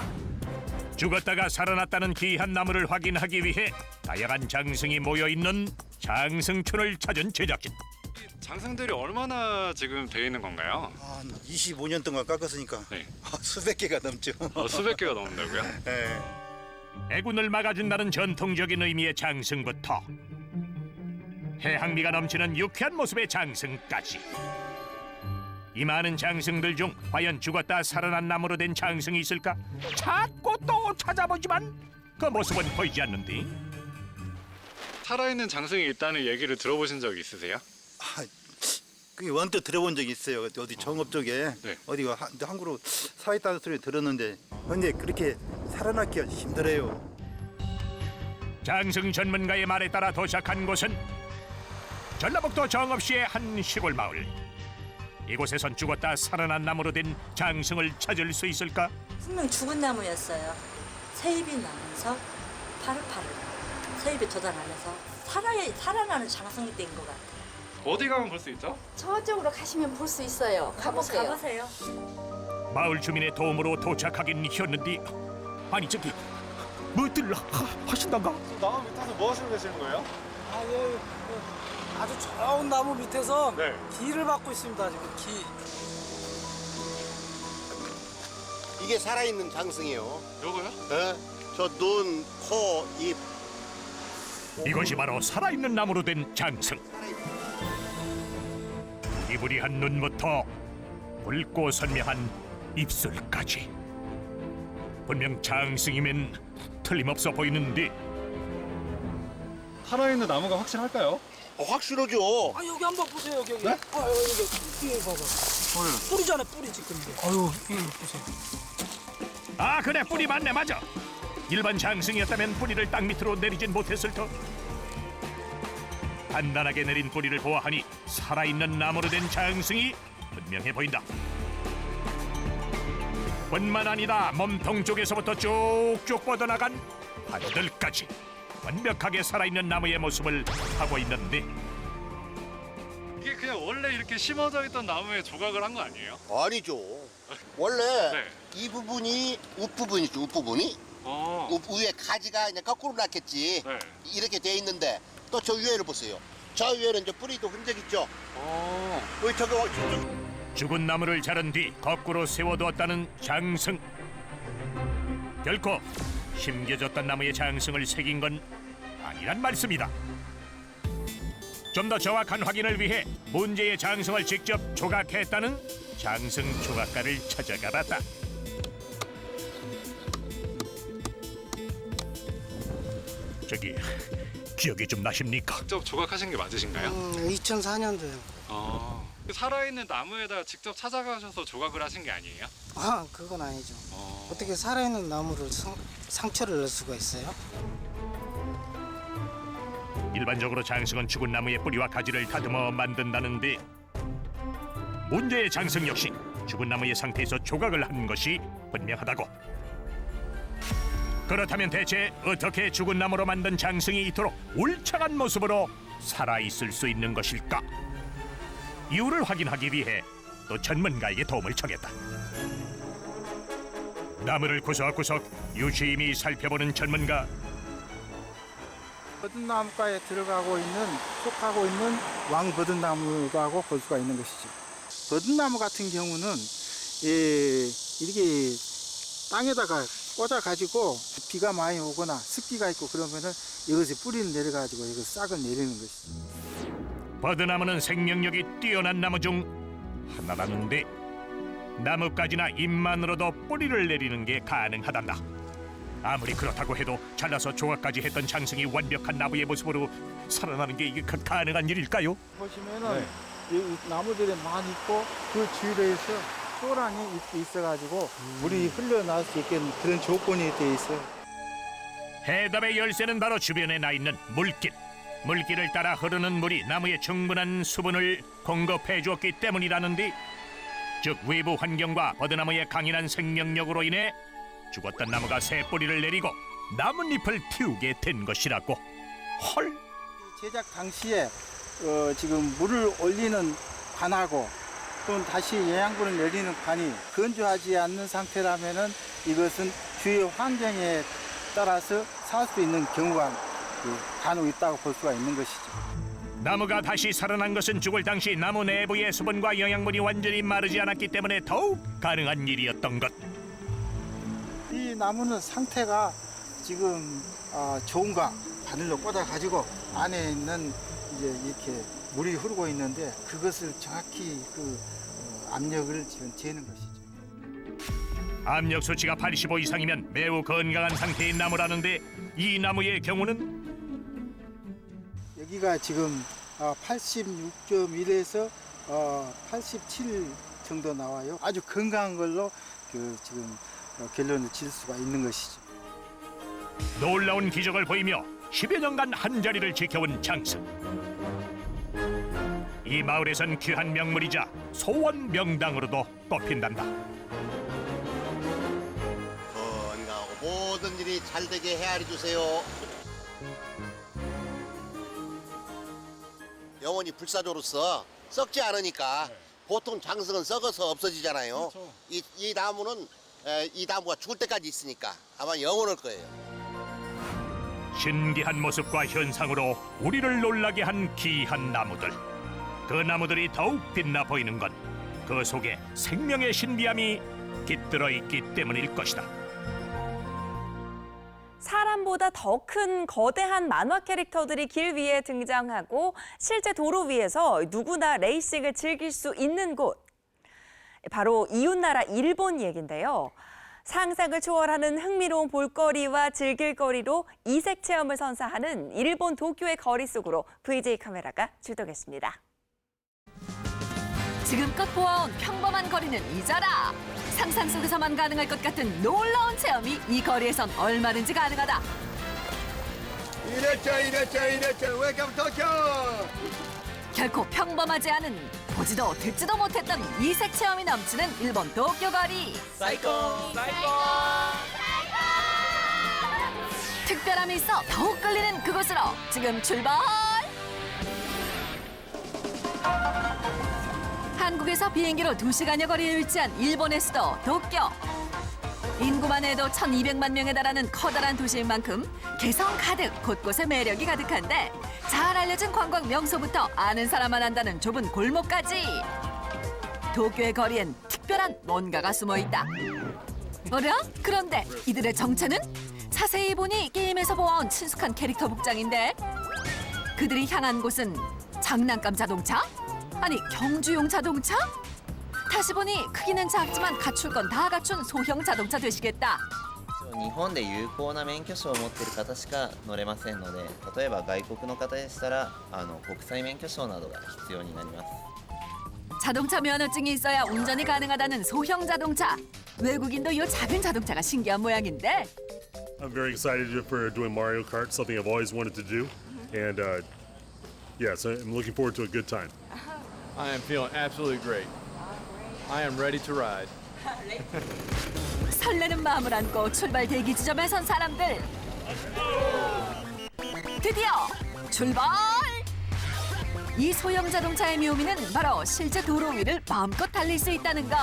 죽었다가 살아났다는 귀한 나무를 확인하기 위해 다양한 장승이 모여있는 장승촌을 찾은 제작진. 장승들이 얼마나 지금 돼 있는 건가요? 25년 동안 깎았으니까 네. 수백 개가 넘죠. 수백 개가 넘는다고요? 네. 애군을 막아준다는 전통적인 의미의 장승부터 해학미가 넘치는 유쾌한 모습의 장승까지, 이 많은 장승들 중 과연 죽었다 살아난 나무로 된 장승이 있을까? 찾고 또 찾아보지만 그 모습은 보이지 않는데. 살아있는 장승이 있다는 얘기를 들어보신 적 있으세요? 그게 원뜻 들어본 적이 있어요. 어디 정읍 쪽에 어디가 한국으로 살아있다는 소리 들었는데, 근데 그렇게 살아남기가 힘들어요. 장승 전문가의 말에 따라 도착한 곳은 전라북도 정읍시의 한 시골 마을. 이곳에선 죽었다 살아난 나무로 된 장승을 찾을 수 있을까? 분명 죽은 나무였어요. 새잎이 나면서 파릇파릇 새잎이 돋아나면서 살아나는 장승이 된 것 같아요. 어디 가면 볼 수 있죠? 저쪽으로 가시면 볼 수 있어요. 가보세요. 마을 주민의 도움으로 도착하긴 했는데, 아니 저기 뭐들 하신단가? 나무 밑에서 뭐 하시고 계시는 거예요? 아주 저온 나무 밑에서 기를 받고 있습니다. 지금 기. 이게 살아있는 장승이에요. 요거요? 네. 저 눈, 코, 입. 이것이 바로 살아있는 나무로 된 장승. 이부리한 눈부터 붉고 선명한 입술까지, 분명 장승이면 틀림없어 보이는데. 살아있는 나무가 확실할까요? 확실하죠. 여기 한번 보세요. 여기. 네? 여기 봐봐. 뿌리잖아, 뿌리 지금. 여기 보세요. 아 그래, 뿌리 맞네, 맞아. 일반 장승이었다면 뿌리를 땅 밑으로 내리진 못했을 터. 단단하게 내린 뿌리를 보아하니 살아있는 나무로 된 장승이 분명해 보인다. 뿐만 아니라 몸통 쪽에서부터 쭉쭉 뻗어나간 관들까지 완벽하게 살아있는 나무의 모습을 하고 있는데, 이게 그냥 원래 이렇게 심어져 있던 나무에 조각을 한 거 아니에요? 아니죠. 원래 이 부분이 윗부분이죠. 윗부분이. 위에 가지가 그냥 거꾸로 났겠지. 이렇게 돼 있는데 또 저 위에를 보세요. 저 위에는 이제 뿌리도 흔적 있죠. 저거 죽은 나무를 자른 뒤 거꾸로 세워두었다는 장승. 결코 심겨졌던 나무의 장승을 새긴 건 아니란 말씀이다. 좀 더 정확한 확인을 위해 문제의 장승을 직접 조각했다는 장승 조각가를 찾아가 봤다. 저기 기억이 좀 나십니까? 직접 조각하신 게 맞으신가요? 2004년도요. 살아있는 나무에다 직접 찾아가셔서 조각을 하신 게 아니에요? 그건 아니죠. 어떻게 살아있는 나무를 상처를 낼 수가 있어요? 일반적으로 장승은 죽은 나무의 뿌리와 가지를 다듬어 만든다는데, 문제의 장승 역시 죽은 나무의 상태에서 조각을 한 것이 분명하다고. 그렇다면 대체 어떻게 죽은 나무로 만든 장승이 이토록 울창한 모습으로 살아있을 수 있는 것일까? 이유를 확인하기 위해 또 전문가에게 도움을 청했다. 나무를 구석구석 유심히 살펴보는 전문가. 버든나무과에 들어가고 있는, 속하고 있는 왕버든나무라고 볼 수가 있는 것이죠. 버든나무 같은 경우는 이렇게 땅에다가 꽂아가지고 비가 많이 오거나 습기가 있고 그러면은 이것이 뿌리를 내려가지고 이거 싹을 내리는 것이죠. 버드나무는 생명력이 뛰어난 나무 중 하나라는데, 나뭇가지나 잎만으로도 뿌리를 내리는 게 가능하단다. 아무리 그렇다고 해도 잘라서 조각까지 했던 장승이 완벽한 나무의 모습으로 살아나는 게 이게 가능한 일일까요? 보시면은 이 나무들이 많이 있고 그 주위에서 소란이 있어가지고 물이 흘러나올 수 있게 그런 조건이 돼 있어요. 해답의 열쇠는 바로 주변에 나 있는 물길. 물길을 따라 흐르는 물이 나무에 충분한 수분을 공급해 주었기 때문이라는데, 즉 외부 환경과 버드나무의 강인한 생명력으로 인해 죽었던 나무가 새 뿌리를 내리고 나뭇잎을 틔우게 된 것이라고. 헐! 제작 당시에 지금 물을 올리는 관하고 또는 다시 영양분을 내리는 관이 건조하지 않는 상태라면은 이것은 주요 환경에 따라서 살 수 있는 경우가 간혹 있다고 볼 수가 있는 것이죠. 나무가 다시 살아난 것은 죽을 당시 나무 내부의 수분과 영양분이 완전히 마르지 않았기 때문에 더욱 가능한 일이었던 것. 이 나무는 상태가 지금 좋은가 바늘로 꽂아 가지고 안에 있는 이제 이렇게 물이 흐르고 있는데 그것을 정확히 압력을 지금 재는 것이죠. 압력 수치가 85 이상이면 매우 건강한 상태의 나무라는데 이 나무의 경우는 여기가 지금 86.1에서 87 정도 나와요. 아주 건강한 걸로 지금 결론을 지을 수가 있는 것이죠. 놀라운 기적을 보이며 10여 년간 한 자리를 지켜온 장승. 이 마을에선 귀한 명물이자 소원 명당으로도 꼽힌단다. 건강하고 모든 일이 잘 되게 헤아려 주세요. 영원히 불사조로서 썩지 않으니까 보통 장승은 썩어서 없어지잖아요. 그렇죠. 이 나무는 이 나무가 죽을 때까지 있으니까 아마 영원할 거예요. 신기한 모습과 현상으로 우리를 놀라게 한 귀한 나무들. 그 나무들이 더욱 빛나 보이는 건 그 속에 생명의 신비함이 깃들어 있기 때문일 것이다. 사람보다 더 큰 거대한 만화 캐릭터들이 길 위에 등장하고 실제 도로 위에서 누구나 레이싱을 즐길 수 있는 곳. 바로 이웃나라 일본 얘긴데요. 상상을 초월하는 흥미로운 볼거리와 즐길거리로 이색 체험을 선사하는 일본 도쿄의 거리 속으로 VJ 카메라가 출동했습니다. 지금껏 보아온 평범한 거리는 잊어라. 상상 속에서만 가능할 것 같은 놀라운 체험이 이 거리에선 얼마든지 가능하다. 이랬죠. 웰컴 도쿄. 결코 평범하지 않은 보지도 듣지도 못했던 이색 체험이 넘치는 일본 도쿄 거리. 사이코. 특별함이 있어 더욱 끌리는 그곳으로 지금 출발! 한국에서 비행기로 2시간여 거리에 위치한 일본의 수도 도쿄. 인구만 해도 1200만 명에 달하는 커다란 도시인 만큼 개성 가득 곳곳에 매력이 가득한데 잘 알려진 관광 명소부터 아는 사람만 안다는 좁은 골목까지 도쿄의 거리엔 특별한 뭔가가 숨어있다. 어라? 그런데 이들의 정체는? 자세히 보니 게임에서 보아온 친숙한 캐릭터 복장인데 그들이 향한 곳은 장난감 자동차? 아니 경주용 자동차? 다시 보니 크기는 작지만 갖출 건 다 갖춘 소형 자동차 되시겠다. 日本で有効な免許証を持っている方しか乗れませんので、例えば外国の方でしたら国際免許証などが必要になります。 자동차 면허증이 있어야 운전이 가능하다는 소형 자동차. 외국인도 이 작은 자동차가 신기한 모양인데. I'm very excited for doing Mario Kart, something I've always wanted to do, and yes, I'm looking forward to a good time. I am feeling absolutely great. I am ready to ride. 설레는 마음을 안고 출발 대기 지점에 선 사람들. 드디어 출발! 이 소형 자동차의 묘미는 바로 실제 도로 위를 마음껏 달릴 수 있다는 것.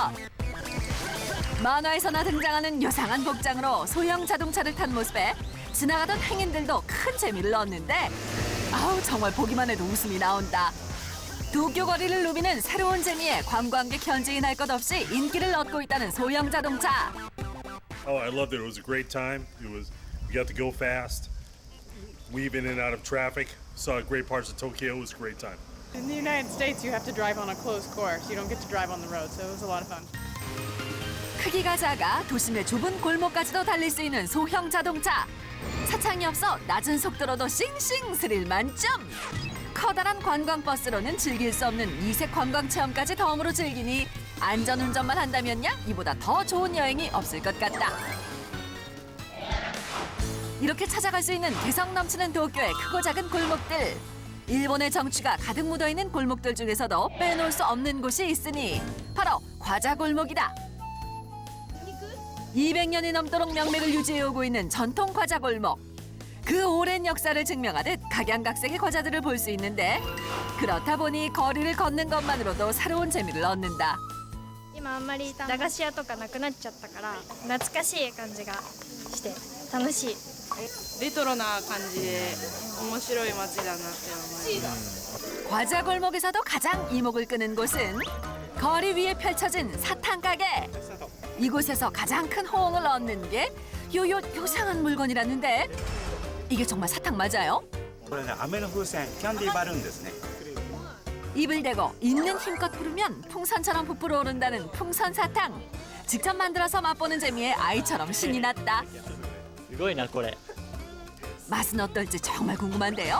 만화에서나 등장하는 요상한 복장으로 소형 자동차를 탄 모습에 지나가던 행인들도 큰 재미를 얻는데 아우 정말 보기만 해도 웃음이 나온다. 도쿄 거리를 누비는 새로운 재미에 관광객 현지인 할 것 없이 인기를 얻고 있다는 소형 자동차. Oh, I loved it. It was a great time. We got to go fast, weave in and out of traffic. Saw great parts of Tokyo. It was a great time. In the United States, you have to drive on a closed course. You don't get to drive on the road, so it was a lot of fun. 크기가 작아 도심의 좁은 골목까지도 달릴 수 있는 소형 자동차. 차창이 없어 낮은 속도로도 싱싱 스릴 만점. 커다란 관광버스로는 즐길 수 없는 이색 관광 체험까지 덤으로 즐기니 안전운전만 한다면야 이보다 더 좋은 여행이 없을 것 같다. 이렇게 찾아갈 수 있는 개성 넘치는 도쿄의 크고 작은 골목들. 일본의 정취가 가득 묻어있는 골목들 중에서도 빼놓을 수 없는 곳이 있으니 바로 과자 골목이다. 200년이 넘도록 명맥을 유지해오고 있는 전통 과자 골목. 그 오랜 역사를 증명하듯 각양각색의 과자들을 볼 수 있는데 그렇다 보니 거리를 걷는 것만으로도 새로운 재미를 얻는다. 今あんまり駄菓子屋とかなくなっちゃったから懐かしい感じがして楽しい。レトロな感じで面白い街だなって思います。 과자 골목에서도 가장 이목을 끄는 곳은 거리 위에 펼쳐진 사탕 가게. 이곳에서 가장 큰 호응을 얻는 게 요상한 물건이라는데 이게 정말 사탕 맞아요? これね、飴の風船、キャンディーバルーンですね。 입을 대고 있는 힘껏 부르면 풍선처럼 부풀어 오른다는 풍선 사탕. 직접 만들어서 맛보는 재미에 아이처럼 신이 났다. すごいなこれ。 맛은 어떨지 정말 궁금한데요.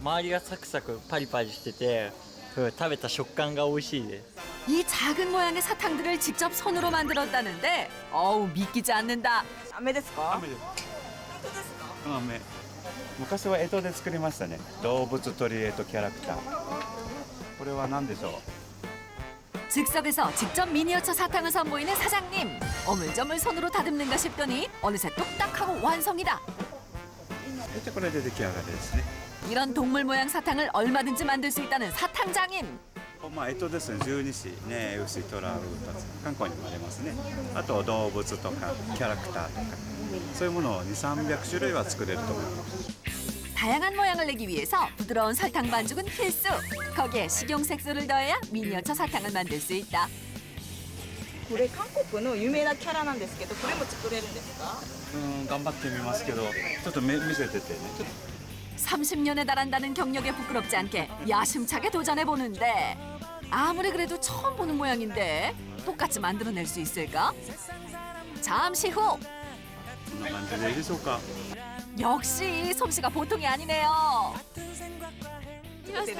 周りがサクサクパリパリしてて、食べた食感が美味しいです。 이 작은 모양의 사탕들을 직접 손으로 만들었다는데 어우 믿기지 않는다. 飴ですか？飴です。飴。昔は干支で作りましたね。動物鳥キャラクター。これは何でしょう。 즉석에서 직접 미니어처 사탕을 선보이는 사장님. 어물저물 손으로 다듬는가 싶더니 어느새 뚝딱하고 완성이다. これで出来上がりですね。 이런 동물 모양 사탕을 얼마든지 만들 수 있다는 사탕 장인. まあ干支ですね。十二支ね、牛、虎、ウータ、観光にもありますね。あと動物とかキャラクターとか、そういうものを2、300種類は作れると思います。 다양한 모양을 내기 위해서 부드러운 설탕 반죽은 필수. 거기에 식용 색소를 더해야 미니어처 사탕을 만들 수 있다. これ韓国の有名なキャラなんですけど、これも作れるんですか？頑張ってみますけど、ちょっと見せててね。 30년에 달한다는 경력에 부끄럽지 않게 야심차게 도전해보는데 아무리 그래도 처음 보는 모양인데 똑같이 만들어낼 수 있을까? 잠시 후 こんな感じでいいでしょうか。 역시 솜씨가 보통이 아니네요.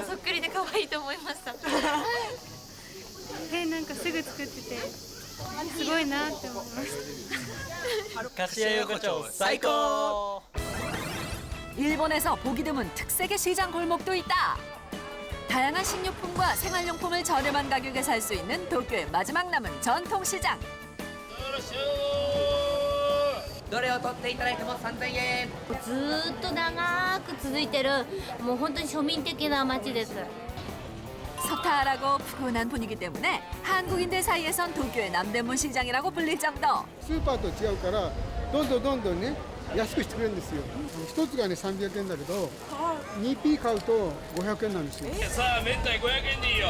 そっくりで可愛いと思いました。なんかすぐ作っててすごいなって思いました。 가시야横丁 最高! 일본에서 보기 드문 특색의 시장 골목도 있다. 다양한 식료품과 생활용품을 저렴한 가격에 살 수 있는 도쿄의 마지막 남은 전통시장. どれを取っていただいても3000円。ずーっと長く続いてるもう本当に庶民的な街です。 서탈하고 푸근한 분위기 때문에 한국인들 사이에선 도쿄의 남대문 시장이라고 불릴 정도. スーパーと違うからどんどんね安くしてくれるんですよ。一つがね300円だけど 2P 買うと500円なんですよ。さあ明太500円でいいよ。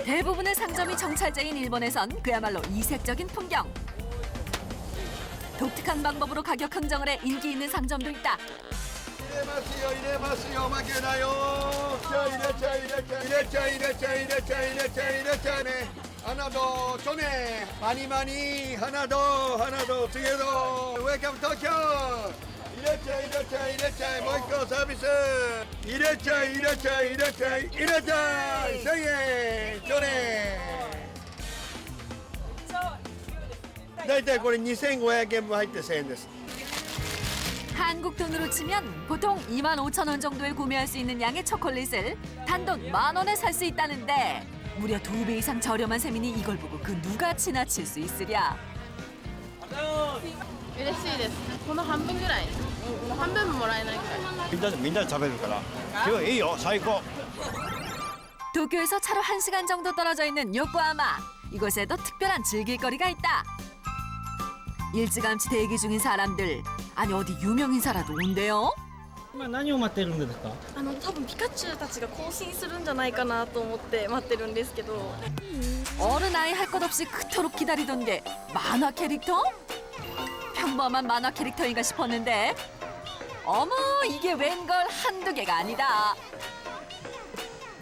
대부분의 상점이 정찰제인 일본에선 그야말로 이색적인 풍경. 독특한 방법으로 가격 흥정을 해 인기 있는 상점도 있다. 入れますよ負けないよ。入れちゃうね。花堂去年マニマニ花堂次のウェルカム東京。入れちゃいもう一個サービス。入れちゃい1000円去年。 だいたいこれ2500円分入って1000円です。 한국 돈으로 치면 보통 25,000원 정도에 구매할 수 있는 양의 초콜릿을 단돈 10,000원에 살 수 있다는데 무려 2배 이상 저렴한 셈이니 이걸 보고 그 누가 지나칠 수 있으랴. 嬉しいです。この半分ぐらい。半分ももらえないくらい。みんなで食べるから。今日いいよ、最高。 도쿄에서 차로 1시간 정도 떨어져 있는 요코하마. 이곳에도 특별한 즐길거리가 있다. 일찌감치 대기 중인 사람들. 아니 어디 유명 인사라도 온대요? 今何を待ってるんですか？多分ピカチュウたちが更新するんじゃないかなと思って待ってるんですけど。 어느 나이 할 것 없이 그토록 기다리던 게 만화 캐릭터? 평범한 만화 캐릭터인가 싶었는데 어머 이게 웬걸 한두 개가 아니다.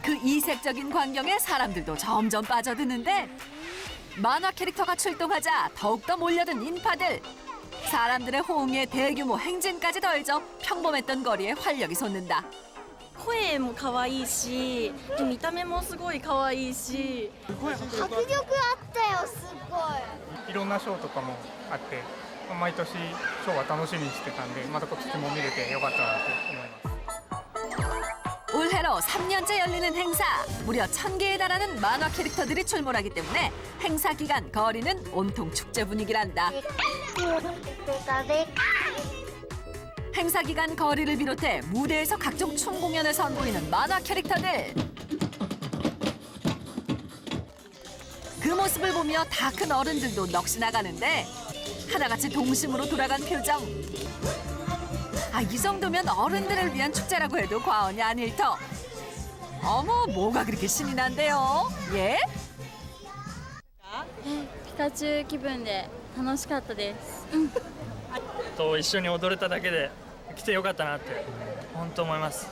그 이색적인 광경에 사람들도 점점 빠져드는데 만화 캐릭터가 출동하자 더욱더 몰려든 인파들. 사람들의 호응에 대규모 행진까지 더해져 평범했던 거리에 활력이 솟는다. 声も可愛いし、見た目もすごい可愛いし。迫力あったよすごい。いろんなショーとかもあって、毎年ショーは楽しみにしてたんで、また今年も見れてよかったなと思います。 올해로 3년째 열리는 행사. 무려 1000개에 달하는 만화 캐릭터들이 출몰하기 때문에 행사 기간 거리는 온통 축제 분위기란다. 행사 기간 거리를 비롯해 무대에서 각종 춤 공연을 선보이는 만화 캐릭터들. 그 모습을 보며 다 큰 어른들도 넋이 나가는데 하나같이 동심으로 돌아간 표정. 이 정도면 어른들을 위한 축제라고 해도 과언이 아닐 터. 어머, 뭐가 그렇게 신이 난데요? 예? ピカチュウ気分で楽しかったです。一緒に踊れただけで来てよかったなって本当思います。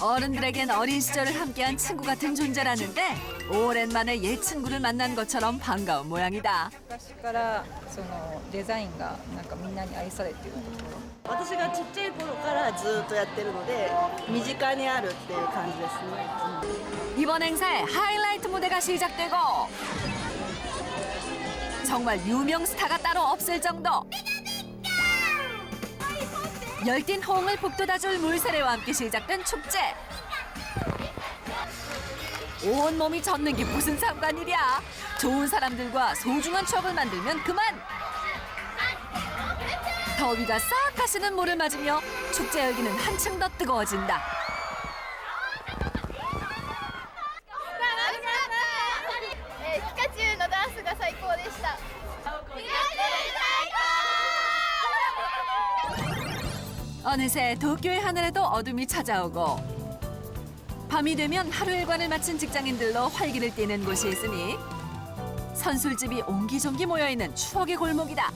어른들에겐 어린 시절을 함께한 친구 같은 존재라는데 오랜만에 옛 친구를 만난 것처럼 반가운 모양이다. 昔からそのデザインがなんかみんなに愛されているところ。私がちっちゃい頃からずっとやってるので身近にあるっていう感じですね。 이번 행사에 하이라이트 무대가 시작되고 정말 유명 스타가 따로 없을 정도. 열띤 호응을 북돋아줄 물세례와 함께 시작된 축제. 온몸이 젖는 게 무슨 상관이랴. 좋은 사람들과 소중한 추억을 만들면 그만. 더위가 싹 가시는 물을 맞으며 축제 열기는 한층 더 뜨거워진다. ピカチュウのダンスが最高でした。 어느새 도쿄의 하늘에도 어둠이 찾아오고 밤이 되면 하루 일과를 마친 직장인들로 활기를 띠는 곳이 있으니 선술집이 옹기종기 모여있는 추억의 골목이다.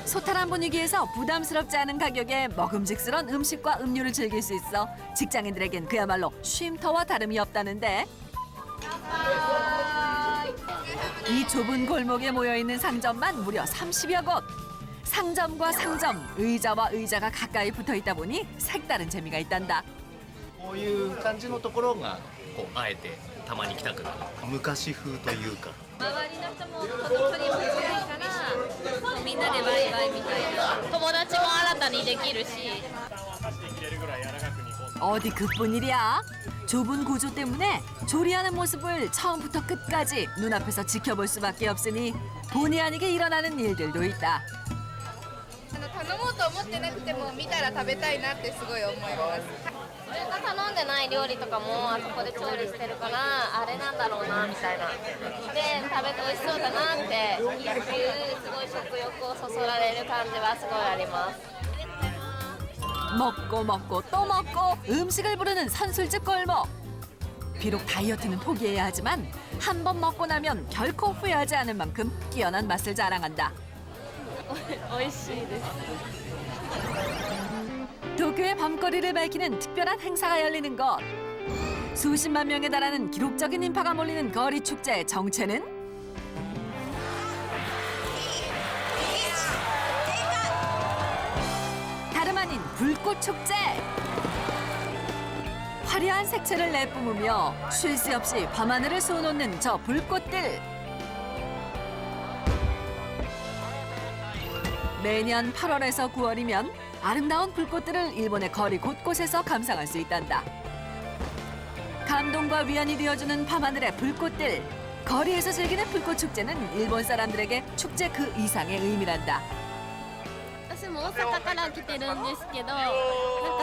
소탈한 분위기에서 부담스럽지 않은 가격에 먹음직스러운 음식과 음료를 즐길 수 있어 직장인들에겐 그야말로 쉼터와 다름이 없다는데 이 좁은 골목에 모여있는 상점만 무려 30여 곳. 상점과 상점, 의자와 의자가 가까이 붙어있다 보니 색다른 재미가 있단다. こういう感じのところがこうあえてたまに来たくなる昔風というか周りの人も子供にも近いからみんなでワイワイみたいな友達も新たにできるし 어디 그뿐이랴. 좁은 구조 때문에 조리하는 모습을 처음부터 끝까지 눈앞에서 지켜볼 수밖에 없으니 본의 아니게 일어나는 일들도 있다. 頼もうと思ってなくても見たら食べたいなってすごい思います。自分が頼んでない料理とかもあそこで調理してるからあれなんだろうなみたいなで食べて美味しそうだなっていうすごい食欲をそそられる感じはすごいあります。 먹고 먹고 또 먹고 음식을 부르는 선술집 골목. 비록 다이어트는 포기해야 하지만 한 번 먹고 나면 결코 후회하지 않을 만큼 뛰어난 맛을 자랑한다. 美味しいです。 도쿄의 밤거리를 밝히는 특별한 행사가 열리는 곳. 수십만 명에 달하는 기록적인 인파가 몰리는 거리 축제의 정체는 다름 아닌 불꽃 축제. 화려한 색채를 내뿜으며 쉴 새 없이 밤하늘을 쏘놓는 저 불꽃들. 매년 8월에서 9월이면 아름다운 불꽃들을 일본의 거리 곳곳에서 감상할 수 있단다. 감동과 위안이 되어주는 밤하늘의 불꽃들. 거리에서 즐기는 불꽃 축제는 일본 사람들에게 축제 그 이상의 의미란다. 私も大阪から来てるんですけど、なん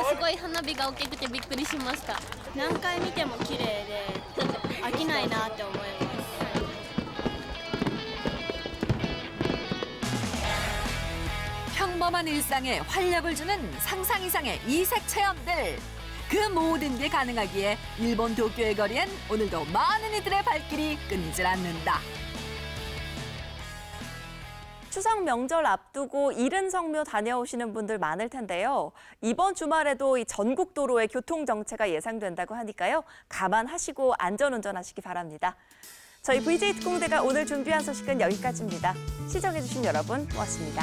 かすごい花火が大きくてびっくりしました。何回見ても綺麗で飽きないなって思います。 평범한 일상에 활력을 주는 상상 이상의 이색 체험들. 그 모든 게 가능하기에 일본 도쿄의 거리엔 오늘도 많은 이들의 발길이 끊이질 않는다. 추석 명절 앞두고 이른 성묘 다녀오시는 분들 많을 텐데요. 이번 주말에도 이 전국 도로의 교통 정체가 예상된다고 하니까요. 감안하시고 안전운전하시기 바랍니다. 저희 VJ 특공대가 오늘 준비한 소식은 여기까지입니다. 시청해주신 여러분 고맙습니다.